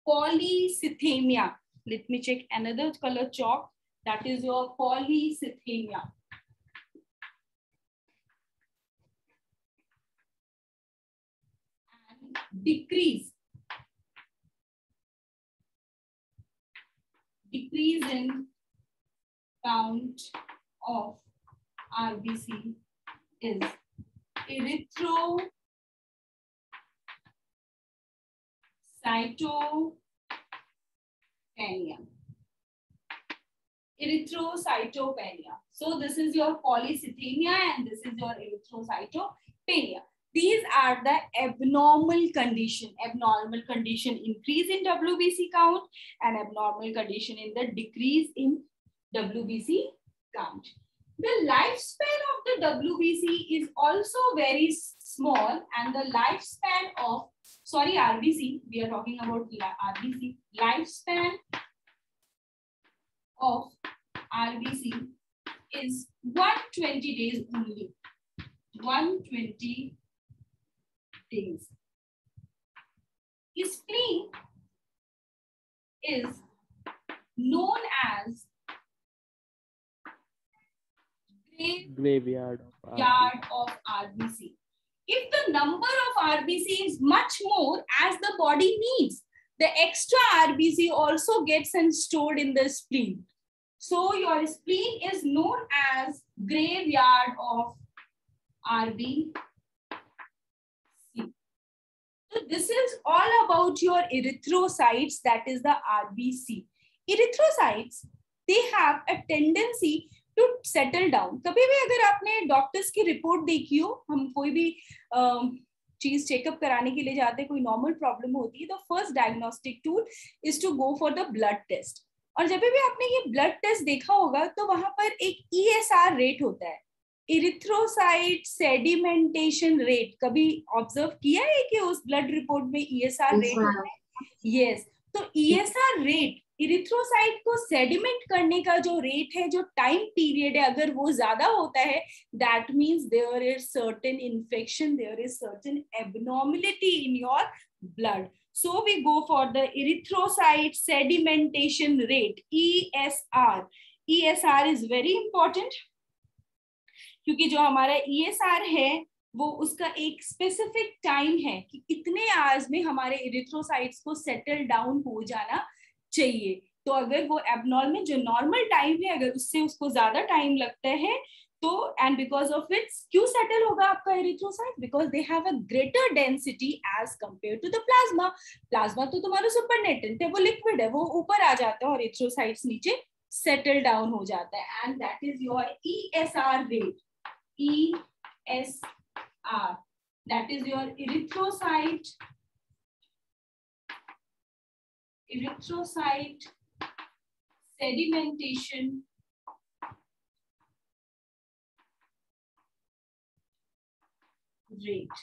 polycythemia. Let me check another color chalk. That is your polycythemia. And decrease in count of RBC is erythrocytopenia. erythrocytopenia. So this is your polycythemia and this is your erythrocytopenia. These are the abnormal condition. Abnormal condition increase in WBC count and abnormal condition in the decrease in WBC count. The lifespan of the WBC is also very small, and the lifespan of, sorry, RBC, we are talking about RBC, lifespan of RBC is 120 days only. 120 days. Spleen is known as graveyard of RBC. If the number of RBC is much more as the body needs, the extra RBC also gets stored in the spleen. So your spleen is known as graveyard of RBC. So this is all about your erythrocytes, that is the RBC. Erythrocytes, they have a tendency to settle down. कभी भी अगर आपने doctors की report देखी हो, हम कोई भी चीज चेकअप कराने के लिए जाते हैं, कोई नॉर्मल प्रॉब्लम होती है, तो first diagnostic tool is to go for the blood test. और जब भी आपने ये ब्लड टेस्ट देखा होगा तो वहां पर एक ESR रेट होता है, इरिथ्रोसाइट सेडिमेंटेशन रेट. कभी ऑब्जर्व किया है कि उस ब्लड रिपोर्ट में ESR रेट होता है? यस. तो ESR रेट, इरिथ्रोसाइट को सेडिमेंट करने का जो रेट है, जो टाइम पीरियड है, अगर वो ज्यादा होता है, that means there is certain infection, there is certain abnormality in your blood. So we go for the erythrocyte sedimentation rate, ESR. ESR is very important क्योंकि जो हमारा ESR है वो उसका एक स्पेसिफिक टाइम है कि कितने आवर्स में हमारे इरिथ्रोसाइट्स को सेटल डाउन हो जाना चाहिए. तो अगर वो एबनॉर्मल, जो नॉर्मल टाइम है, अगर उससे उसको ज्यादा टाइम लगता है तो, एंड बिकॉज ऑफ इट क्यों सेटल होगा आपका erythrocyte? Because they have a greater density as compare to the plasma. Plasma तो तुम्हारा सुपरनेटेंट है, वो लिक्विड है, वो ऊपर आ जाता है और एरिथ्रोसाइट्स नीचे सेटल डाउन हो जाता है. And that is your ESR rate. ESR, that is your erythrocyte sedimentation rate.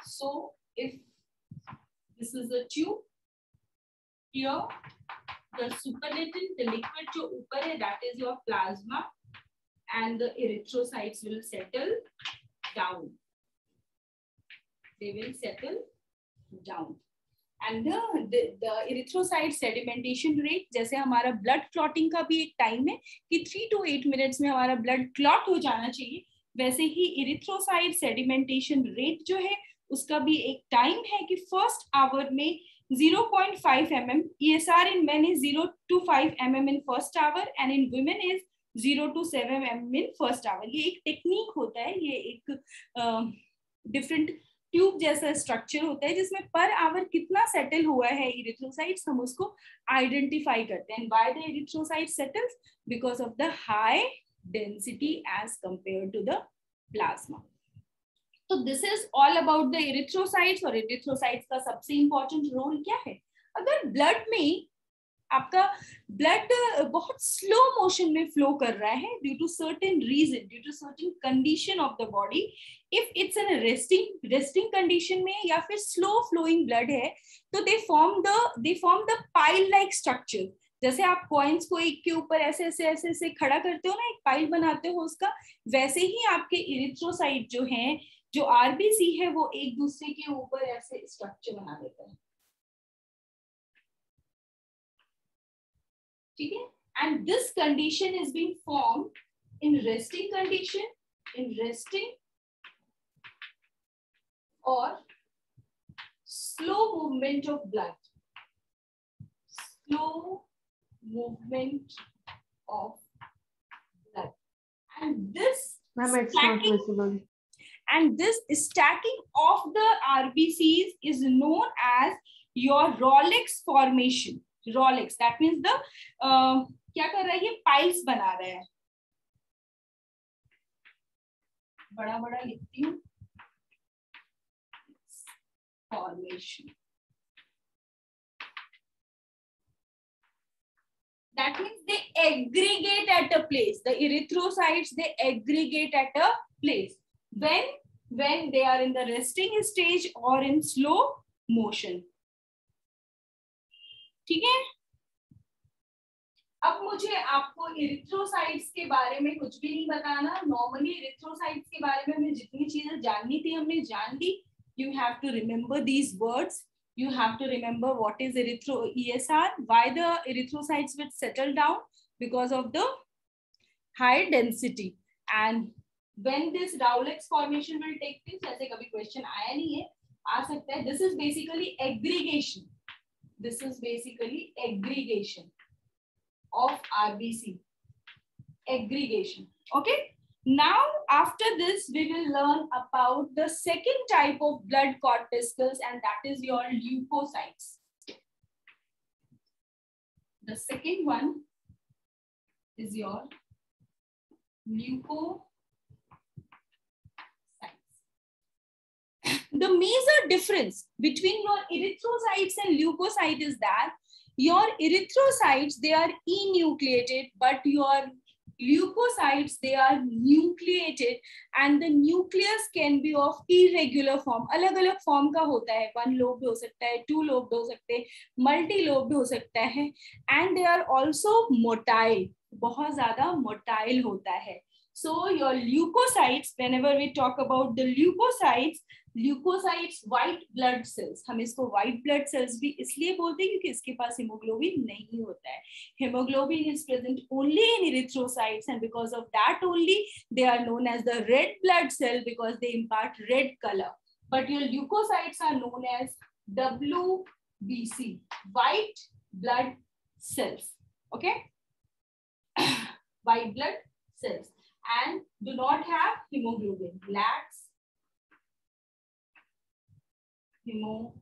So if this is a tube, here the supernatant, the liquid जो ऊपर है, that is your plasma, and the erythrocytes will settle down. They will settle down. And the erythrocyte sedimentation rate, जैसे हमारा blood clotting का भी एक time है कि 3 to 8 मिनट्स में हमारा ब्लड क्लॉट हो जाना चाहिए, वैसे ही इरिथ्रोसाइट सेडिमेंटेशन रेट जो है उसका भी एक टाइम है कि फर्स्ट आवर में 0.5 mm. ESR in men is 0 to 5 mm in first hour and in women is 0 to 7 mm in first hour. ये एक टेक्निक होता है, ये एक डिफरेंट ट्यूब जैसा स्ट्रक्चर होता है जिसमें पर आवर कितना सेटल हुआ है इरिथ्रोसाइट्स, हम उसको आइडेंटिफाई करते हैं. Why the erythrocyte settles? Because of the high density as compare to the plasma. तो this is all about the erythrocytes. और इरिथ्रोसाइट्स का सबसे इंपॉर्टेंट रोल क्या है? अगर ब्लड में आपका ब्लड बहुत स्लो मोशन में फ्लो कर रहा है due to certain reason, due to certain condition of the body, if it's an resting condition में या फिर स्लो फ्लोइंग ब्लड है, तो they form the pile like structure. जैसे आप कॉइन्स को एक के ऊपर ऐसे ऐसे ऐसे ऐसे खड़ा करते हो ना, एक पाइल बनाते हो उसका, वैसे ही आपके इरिथ्रोसाइट जो हैं, जो आरबीसी है, वो एक दूसरे के ऊपर ऐसे स्ट्रक्चर बना देते हैं. ठीक है? And this condition is being formed in resting condition, in resting और slow movement of blood, slow movement of blood, and this Ma'am, it's not visible. And this stacking of the RBCs is known as your Rolex formation. Rolex. That means the क्या कर रहा है ये? Piles बना रहा है. बड़ा बड़ा लिखती हूँ. Formation. That means they aggregate at a place. The erythrocytes, they aggregate at a place. When they are in the resting stage or in slow motion. ठीक है? अब मुझे आपको इरिथ्रोसाइट्स के बारे में कुछ भी नहीं बताना. नॉर्मली इरिथ्रोसाइट्स के बारे में हमें जितनी चीजें जाननी थी हमने जान ली. You have to remember these words. You have to remember what is ESR, why the erythrocytes will settle down because of the high density. And when this Rowlex formation will take place, जैसे कभी question आया नहीं है, आ सकता है. This is basically aggregation. This is basically aggregation of RBC. Aggregation. Okay. Now, after this, we will learn about the second type of blood corpuscles, and that is your leukocytes. The second one is your leukocytes. The major difference between your erythrocytes and leukocytes is that your erythrocytes, they are enucleated, but your leukocytes, they are nucleated, and the nucleus can be of irregular form. अलग अलग form का होता है. One lobed हो सकता है, two lobed हो सकते हैं, multi lobed हो सकता है, and they are also motile. बहुत ज़्यादा motile होता है. So your leukocytes, whenever we talk about the leukocytes, white blood cells, हम इसको white blood cells भी इसलिए बोलते हैं क्योंकि इसके पास hemoglobin नहीं होता है. Hemoglobin is present only in erythrocytes, and because of that only they are known as the red blood cell because they impart red color. But your leukocytes are known as WBC, white blood cells. Okay, white blood cells, and do not have hemoglobin. Lacks hemoglobin.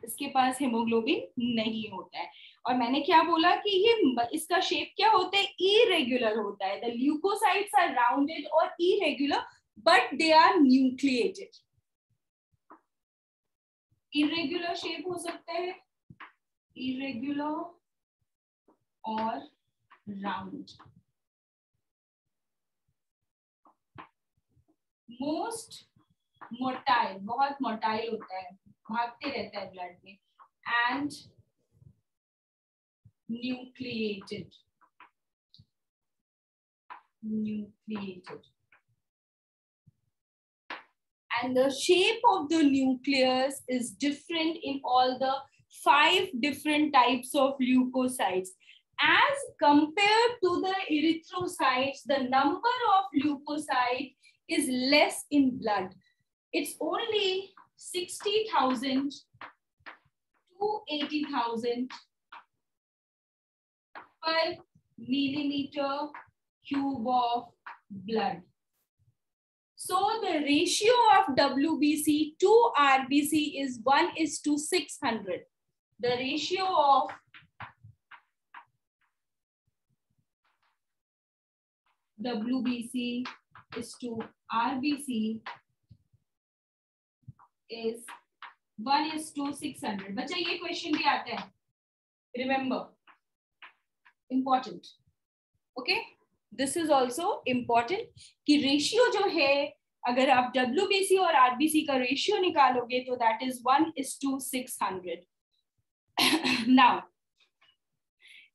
इसके पास hemoglobin नहीं होता है. और मैंने क्या बोला कि ये इसका शेप क्या होता है? irregular होता है. The leukocytes are rounded or irregular, but they are nucleated. Irregular shape हो सकता है, irregular और round. Most motile, बहुत motile होता है, भागते रहता है ब्लड में, and nucleated. And the shape of the nucleus is different in all the 5 different types of leukocytes. As compared to the erythrocytes, the number of leukocytes is less in blood. It's only 60,000 to 80,000 per millimeter cube of blood. So the ratio of WBC to RBC is 1:600. The ratio of WBC is to RBC is 1:600. बच्चा ये question भी आता है. Remember, important. Okay, this is also important कि ratio जो है, अगर आप WBC और RBC का रेशियो निकालोगे तो that is 1:600. Now,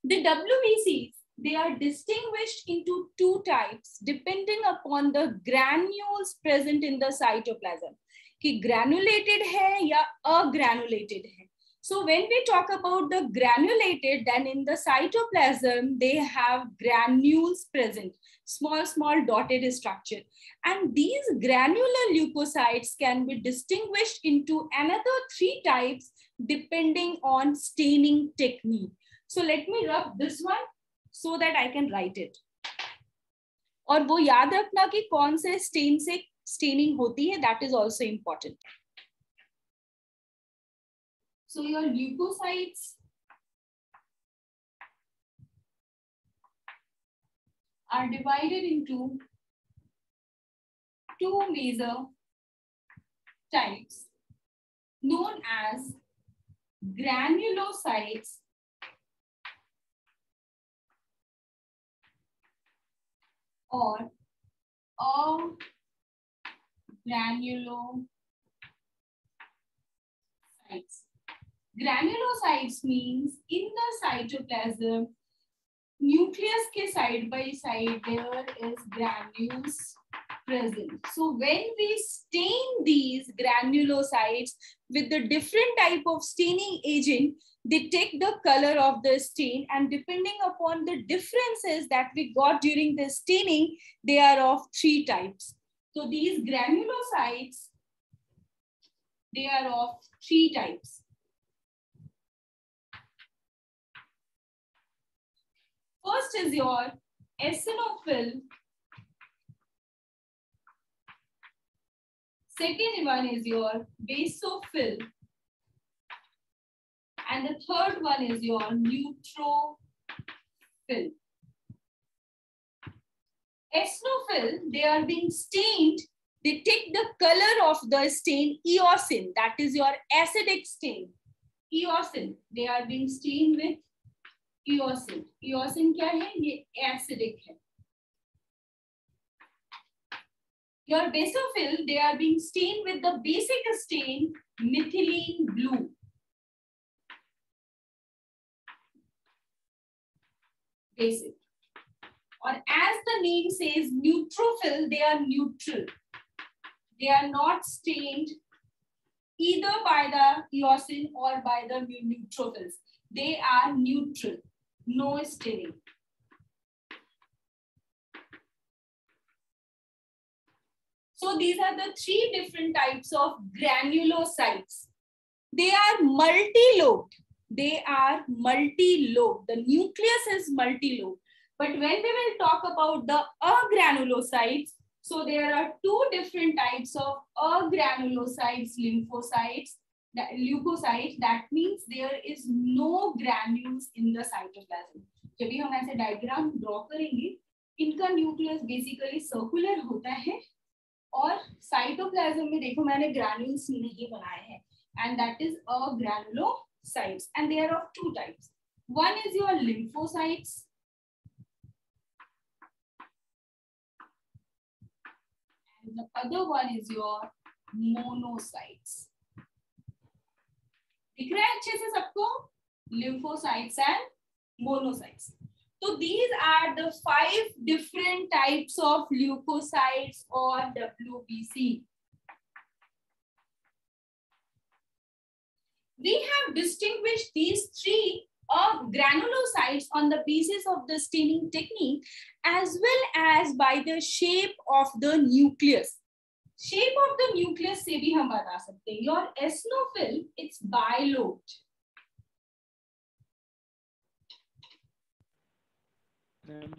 the WBCs, they are distinguished into 2 types depending upon the granules present in the cytoplasm. कि granulated है या agranulated है. So when we talk about the granulated, then in the cytoplasm, they have granules present, small dotted structure. And these granular leukocytes can be distinguished into another 3 types depending on staining technique. So let me rub this one so that I can write it. और वो याद रखना कि कौन से stand से staining होती है, that is also important. So your leukocytes are divided into two major types known as granulocytes or granulocytes. Granulocytes means in the cytoplasm, nucleus ke side by side there is granules present. So when we stain these granulocytes with the different type of staining agent, they take the color of the stain, and depending upon the differences that we got during the staining, they are of three types. So these granulocytes, they are of three types. First is your eosinophil. Second one is your basophil. And the third one is your neutrophil. Eosinophil, they are being stained. They take the color of the stain eosin. That is your acidic stain. Eosin. They are being stained with eosin. Eosin क्या है? ये acidic है. Your basophil, they are being stained with the basic stain methylene blue. Basic. Or as the name says, neutrophil, they are neutral. They are not stained either by the eosin or by the neutrophils. They are neutral, no staining. So these are the three different types of granulocytes. They are multi-lobed. They are multi-lobed. The nucleus is multi-lobed. But when we will talk about the agranulocytes, so there are two different types of agranulocytes, lymphocytes, leukocytes. That means there is no granules in the cytoplasm. जब भी हम ऐसे diagram draw करेंगे, इनका nucleus basically circular होता है और cytoplasm में देखो मैंने ग्रैन्यूल्स नहीं बनाए हैं, and that is agranulocytes, and they are of two types. One is your lymphocytes and the other one is your monocytes. दिख रहा है अच्छे से सबको? Lymphocytes and monocytes. So these are the 5 different types of leukocytes or WBC. We have distinguished these 3 granulocytes on the basis of the staining technique as well as by the shape of the nucleus. Shape of the nucleus से भी हम बता सकते हैं. Your eosinophil, it's bilobed.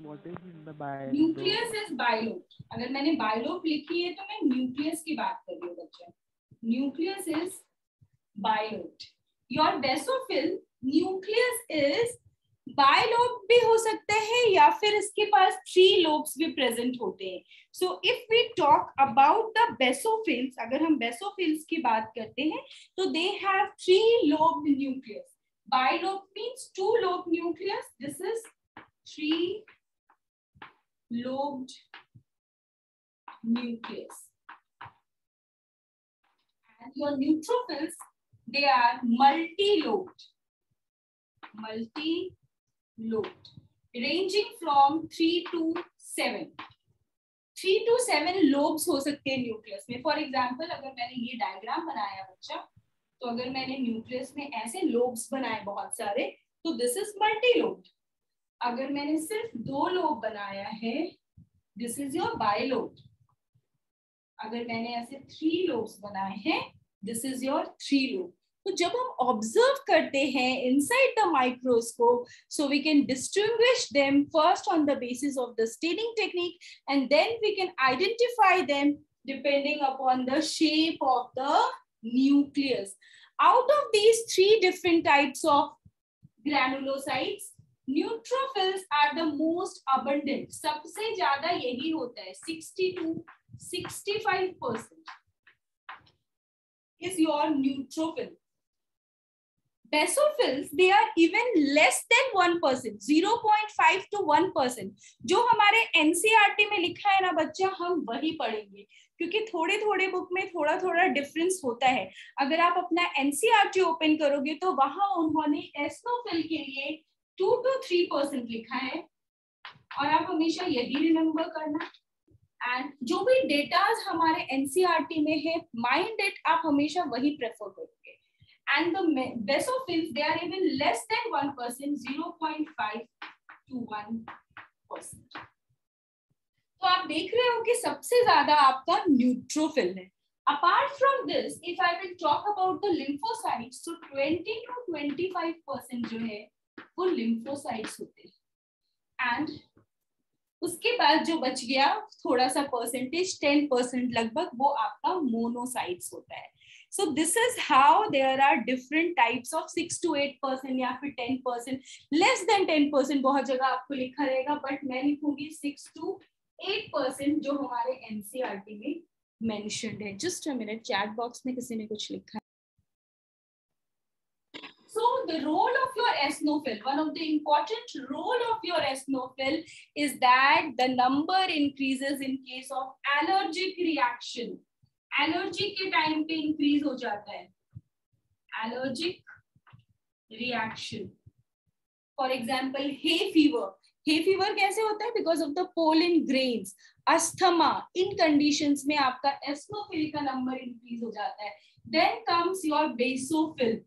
What is in the bilobe? Nucleus is bilobed. अगर मैंने bilobe लिखी है तो मैं nucleus की बात कर रही हूँ बच्चे. Nucleus is bilobed. Your basophil, nucleus is bilobed भी हो सकता है या फिर इसके पास 3 lobes भी present होते हैं. So if we talk about the basophils, अगर हम basophils की बात करते हैं तो they have 3 lobed nucleus. Bilobed means 2 lobed nucleus. This is 3 lobed nucleus. And your neutrophils, they are multi-lobed. Multi-lobed. Ranging from 3 to 7. 3 to 7 lobes हो सकते हैं न्यूक्लियस में. फॉर एग्जाम्पल अगर मैंने ये डायग्राम बनाया बच्चा, तो अगर मैंने न्यूक्लियस में ऐसे लोब्स बनाए बहुत सारे, तो दिस इज मल्टी लोब्ड. अगर मैंने सिर्फ 2 लोब बनाया है, दिस इज योर बाइलोब. अगर मैंने ऐसे 3 लोब्स बनाए हैं, दिस इज योर 3 लोब. तो जब हम ऑब्जर्व करते हैं inside the microscope, so we can distinguish them first on the basis of the staining technique and then we can identify them depending upon the shape of the nucleus. Out of these three different types of granulocytes, neutrophils are the most abundant. सबसे ज्यादा यही होता है, 60 to 65% is your neutrophil. Basophils, they are even less than 1%, 0.5 to 1%. जो हमारे NCERT में लिखा है ना बच्चा, हम वही पढ़ेंगे, क्योंकि थोड़े थोड़े बुक में थोड़ा थोड़ा डिफरेंस होता है. अगर आप अपना NCERT ओपन करोगे तो वहां उन्होंने एस्नोफिल के लिए 2 to 3% लिखा है, और आप हमेशा यही रिमेम्बर करना. एंड जो भी डेटाज हमारे NCERT में है, माइंड इट, आप हमेशा वही प्रेफर करोगे. And the basophils, they are even less than 1%, 0.5 to 1%. तो आप देख रहे हो कि सबसे ज्यादा आपका न्यूट्रोफिल है. Apart from this, if I will talk about the lymphocytes, so 20 to 25% जो है वो lymphocytes होते हैं. And उसके बाद जो बच गया थोड़ा सा परसेंटेज, 10% लगभग, वो आपका मोनोसाइट्स होता है. So this is how there are different types of 6 to 8% या फिर 10%, less than 10% बहुत जगह आपको लिखा रहेगा, बट मैं लिखूंगी 6 to 8% जो हमारे NCERT में mentioned है. Just a minute, chat box में किसी ने कुछ लिखा है. So the role of your eosinophil, one of the important role of your eosinophil is that the number increases in case of allergic reaction. Allergy के time पे increase हो जाता है, allergic reaction. For example hay fever. Hay fever कैसे होता है? Because of the pollen grains. Asthma, इन conditions में आपका एस्नोफिल का नंबर इंक्रीज हो जाता है. Then comes your basophil.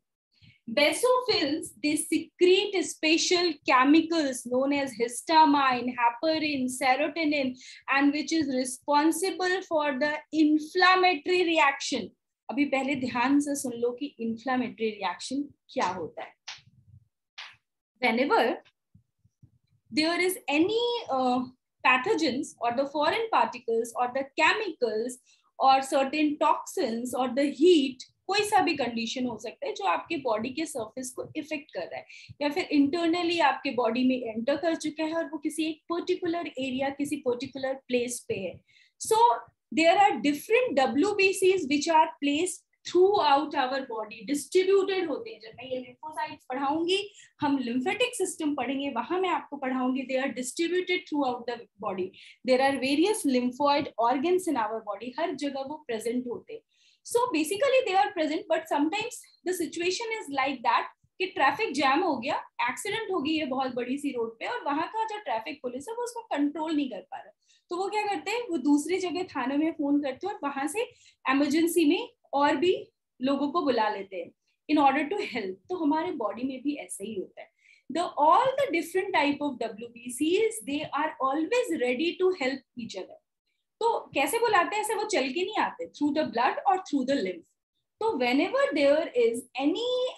Basophils, they secrete special chemicals known as histamine, heparin, serotonin, and which is responsible for the inflammatory reaction. अभी पहले ध्यान से सुन लो कि inflammatory reaction क्या होता है. Whenever there is any pathogens or the foreign particles or the chemicals or certain toxins or the heat, कोई सा भी कंडीशन हो सकता है जो आपके बॉडी के सरफेस को इफेक्ट कर रहा है, या फिर इंटरनली आपके बॉडी में एंटर कर चुका है और वो किसी एक पर्टिकुलर एरिया, किसी पर्टिकुलर प्लेस पे है. So there are different WBCs which are placed throughout our body, distributed होते हैं. जब मैं ये लिम्फोसाइट्स पढ़ाऊंगी, हम लिम्फेटिक सिस्टम पढ़ेंगे, वहां मैं आपको पढ़ाऊंगी. They are distributed throughout the body. There are various lymphoid organs in our body, हर जगह वो प्रेजेंट होते हैं. So basically they are present, but sometimes the situation is like that कि ट्रैफिक जैम हो गया, एक्सीडेंट हो गई है बहुत बड़ी सी रोड पे, और वहां का जो ट्रैफिक पुलिस है वो उसको कंट्रोल नहीं कर पा रहा. तो वो क्या करते हैं, वो दूसरी जगह थाने में फोन करते हैं और वहां से इमरजेंसी में और भी लोगों को बुला लेते हैं इन ऑर्डर टू हेल्प. तो हमारे बॉडी में भी ऐसा ही होता है. all the different type of WBCs, they are always ready to help each other. तो कैसे बुलाते हैं? ऐसे वो चल के नहीं आते, थ्रू द ब्लड और थ्रू द लिम्फ. तो whenever there is any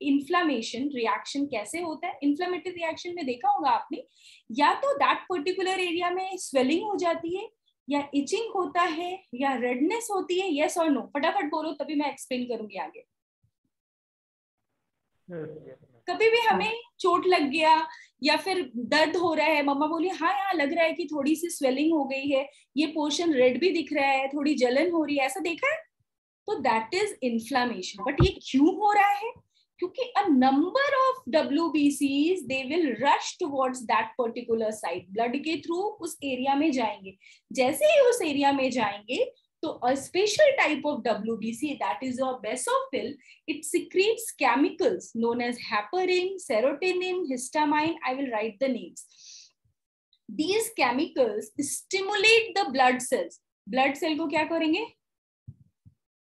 inflammation reaction, कैसे होता है? इन्फ्लेमेटरी रिएक्शन में देखा होगा आपने, या तो दैट पर्टिकुलर एरिया में स्वेलिंग हो जाती है, या इचिंग होता है, या रेडनेस होती है. यस और नो? फटाफट बोलो, तभी मैं एक्सप्लेन करूंगी आगे. कभी भी हमें चोट लग गया या फिर दर्द हो रहा है, मम्मा बोली हाँ यहाँ लग रहा है कि थोड़ी सी स्वेलिंग हो गई है, ये पोर्शन रेड भी दिख रहा है, थोड़ी जलन हो रही है, ऐसा देखा है? तो दैट इज इन्फ्लेमेशन. बट ये क्यों हो रहा है? क्योंकि a number of WBCs they will rush towards that particular site. Blood के थ्रू उस एरिया में जाएंगे. जैसे ही उस एरिया में जाएंगे तो a special type of WBC, that is your basophil, it secretes chemicals known as heparin, serotonin, histamine. I will write the names. These chemicals stimulate the blood cells. Blood cell को क्या करेंगे?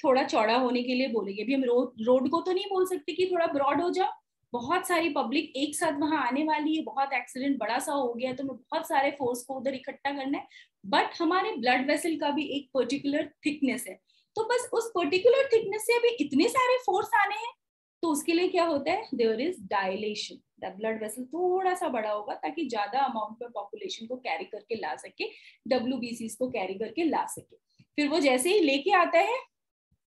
थोड़ा चौड़ा होने के लिए बोलेंगे. अभी हम रोड को तो नहीं बोल सकते कि थोड़ा ब्रॉड हो जाओ. बहुत सारी पब्लिक एक साथ वहां आने वाली है, बहुत एक्सीडेंट बड़ा सा हो गया, तो मैं बहुत सारे फोर्स को उधर इकट्ठा करना है. बट हमारे ब्लड वेसल का भी एक पर्टिकुलर थिकनेस है, तो बस उस पर्टिकुलर थिकनेस से अभी इतने सारे फोर्स आने हैं, तो उसके लिए क्या होता है? There is dilation. The blood vessel थोड़ा सा बड़ा होगा ताकि ज्यादा अमाउंट में पॉपुलेशन को कैरी करके ला सके, WBCs को कैरी करके ला सके. फिर वो जैसे ही लेके आता है,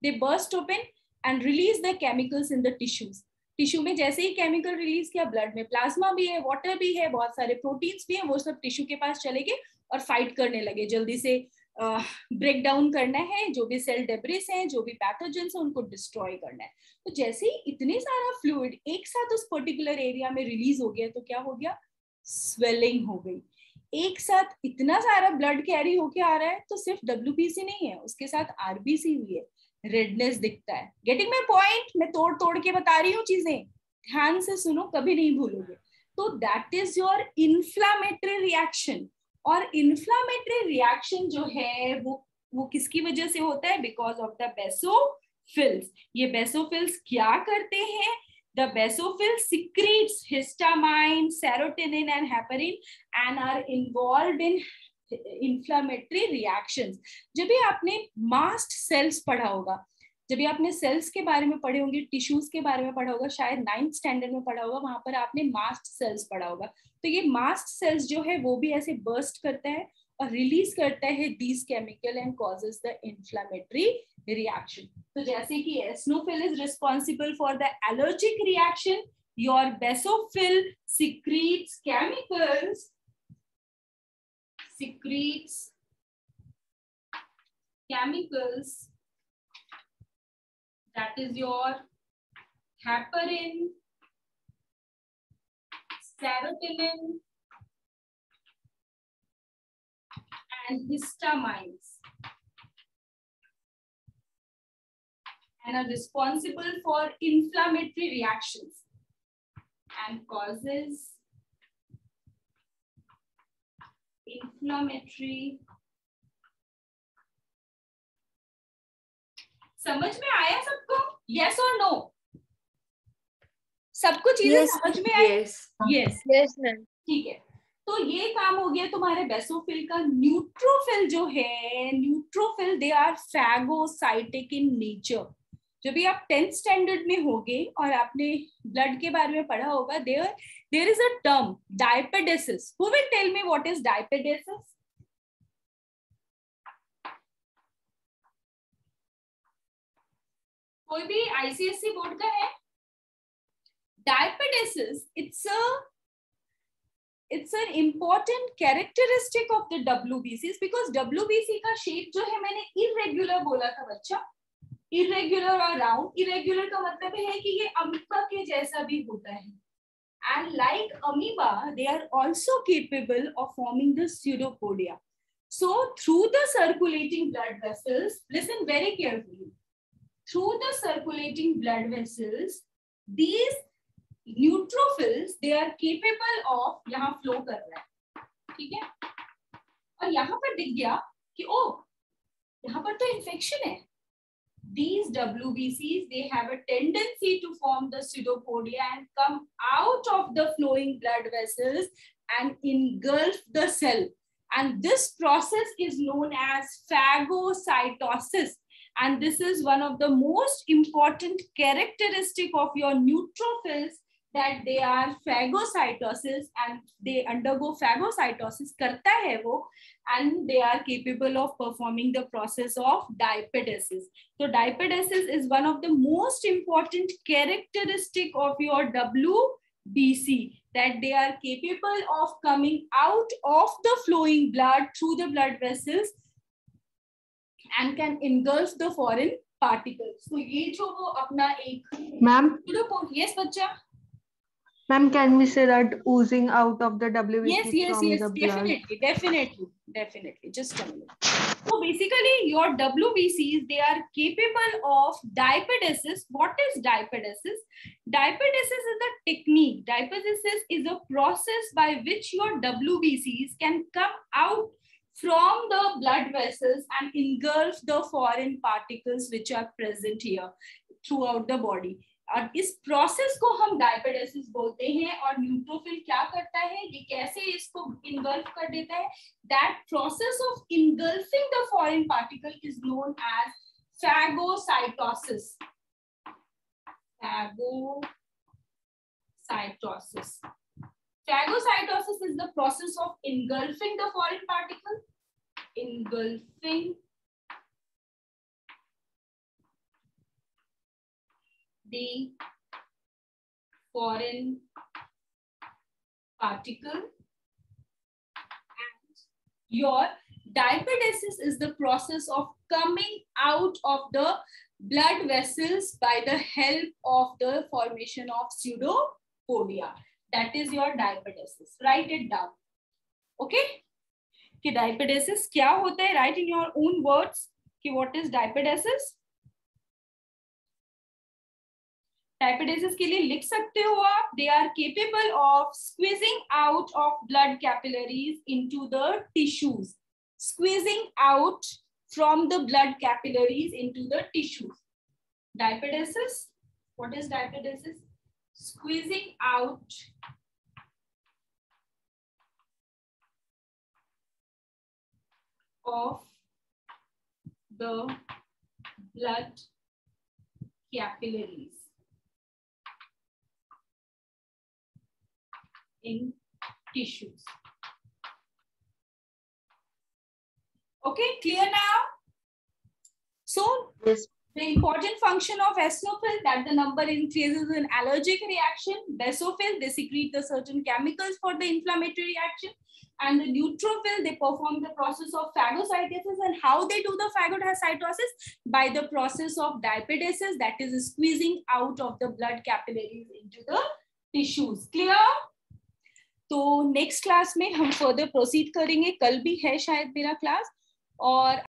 they burst open, and release the chemicals in the tissues. Tissue में जैसे ही केमिकल रिलीज किया, ब्लड में प्लाज्मा भी है, वाटर भी है, बहुत सारे प्रोटीन्स भी हैं, वो सब टिश्यू के पास चले गए और फाइट करने लगे, जल्दी से ब्रेक डाउन करना है, जो भी सेल डेब्रिस हैं, जो भी पैथोजेंस हैं, उनको डिस्ट्रॉय करना है. तो जैसे ही इतने सारा फ्लूइड एक साथ उस पर्टिकुलर एरिया में रिलीज हो गया, तो क्या हो गया? स्वेलिंग हो गई. एक साथ इतना सारा ब्लड कैरी होके आ रहा है, तो सिर्फ WBC नहीं है, उसके साथ RBC भी है. रेडनेस दिखता है. Getting my point? मैं तोड़ तोड़ के बता रही हूँ चीजें, ध्यान से सुनो, कभी नहीं भूलोगे. तो that is your inflammatory reaction. और इन्फ्लामेटरी रिएक्शन जो है वो किसकी वजह से होता है? Because of the basophils. ये बेसोफिल्स क्या करते हैं? The basophils secretes histamine, serotonin and heparin and are involved in inflammatory reactions. जब भी आपने मास्ट सेल्स पढ़ा होगा, जब भी आपने सेल्स के बारे में पढ़े होंगे, टिश्यूज के बारे में पढ़ा होगा, शायद 9th स्टैंडर्ड में पढ़ा होगा, वहां पर आपने मास्ट सेल्स पढ़ा होगा. तो ये मास्ट सेल्स जो है वो भी ऐसे बर्स्ट करता है और रिलीज करता है these chemical and causes the inflammatory reaction. तो जैसे कि eosinophil is responsible for the allergic reaction, your basophil secretes chemicals, that is your heparin, serotonin and histamines, and are responsible for inflammatory reactions and causes inflammatory. समझ में आया सबको? Yes or no? सबको चीजें समझ में आई? Yes ma'am. ठीक है. तो ये काम हो गया तुम्हारे बेसोफिल का. न्यूट्रोफिल जो है, neutrophil they are phagocytic in nature. जब भी आप 10th स्टैंडर्ड में होगे और आपने ब्लड के बारे में पढ़ा होगा, there is a term diapedesis. Who will tell me what is diapedesis? कोई भी ICSE बोर्ड का है? Diapedesis, it's an important characteristic of the WBCs because WBC का शेप जो है, मैंने irregular बोला था बच्चा, irregular और round. Irregular का मतलब है कि ये अमीबा के जैसा भी होता है. And like amoeba, they are also capable of forming the pseudopodia. So through the circulating blood vessels, listen very carefully. Through the circulating blood vessels, these neutrophils, they are capable of, यहाँ flow कर रहा है, ठीक है? और यहाँ पर दिख गया कि ओ, यहाँ पर तो infection है. These WBCs, they have a tendency to form the pseudopodia and come out of the flowing blood vessels and engulf the cell. And this process is known as phagocytosis. And this is one of the most important characteristic of your neutrophils, that they are phagocytosis and they undergo phagocytosis करता है वो, and they are capable of performing the process of diapedesis. So diapedesis is one of the most important characteristic of your WBC, that they are capable of coming out of the flowing blood through the blood vessels and can engulf the foreign particles. So ये जो वो अपना एक Ma'am. Yes बच्चा. Ma'am, can we say that oozing out of the WBC Yes, from the blood? Definitely. Just a minute. So basically, your WBCs, they are capable of diapedesis. What is diapedesis? Diapedesis is a technique. Diapedesis is a process by which your WBCs can come out from the blood vessels and engulf the foreign particles which are present here throughout the body. और इस process को हम diapedesis बोलते हैं. और neutrophil क्या करता है, ये कैसे इसको इनगल्फ कर देता है? That process of engulfing the foreign particle is known as phagocytosis. Phagocytosis is the process of engulfing the foreign particle. Engulfing the foreign particle. And your diapedesis is the process of coming out of the blood vessels by the help of the formation of pseudopodia. That is your diapedesis. Write it down. Okay? कि diapedesis क्या होता है? Write in your own words कि what is diapedesis. Diapedesis के लिए लिख सकते हो आप. They are capable of squeezing out of blood capillaries into the tissues. Squeezing out from the blood capillaries into the tissues. Diapedesis. What is diapedesis? Squeezing out of the blood capillaries in tissues. Okay, clear now? So, Yes. the important function of eosinophil, that the number increases in allergic reaction. Basophil, they secrete the certain chemicals for the inflammatory reaction. And the neutrophil, they perform the process of phagocytosis. And how they do the phagocytosis? By the process of diapedesis, that is squeezing out of the blood capillaries into the tissues. Clear? तो next class में हम further proceed करेंगे. कल भी है शायद मेरा class. और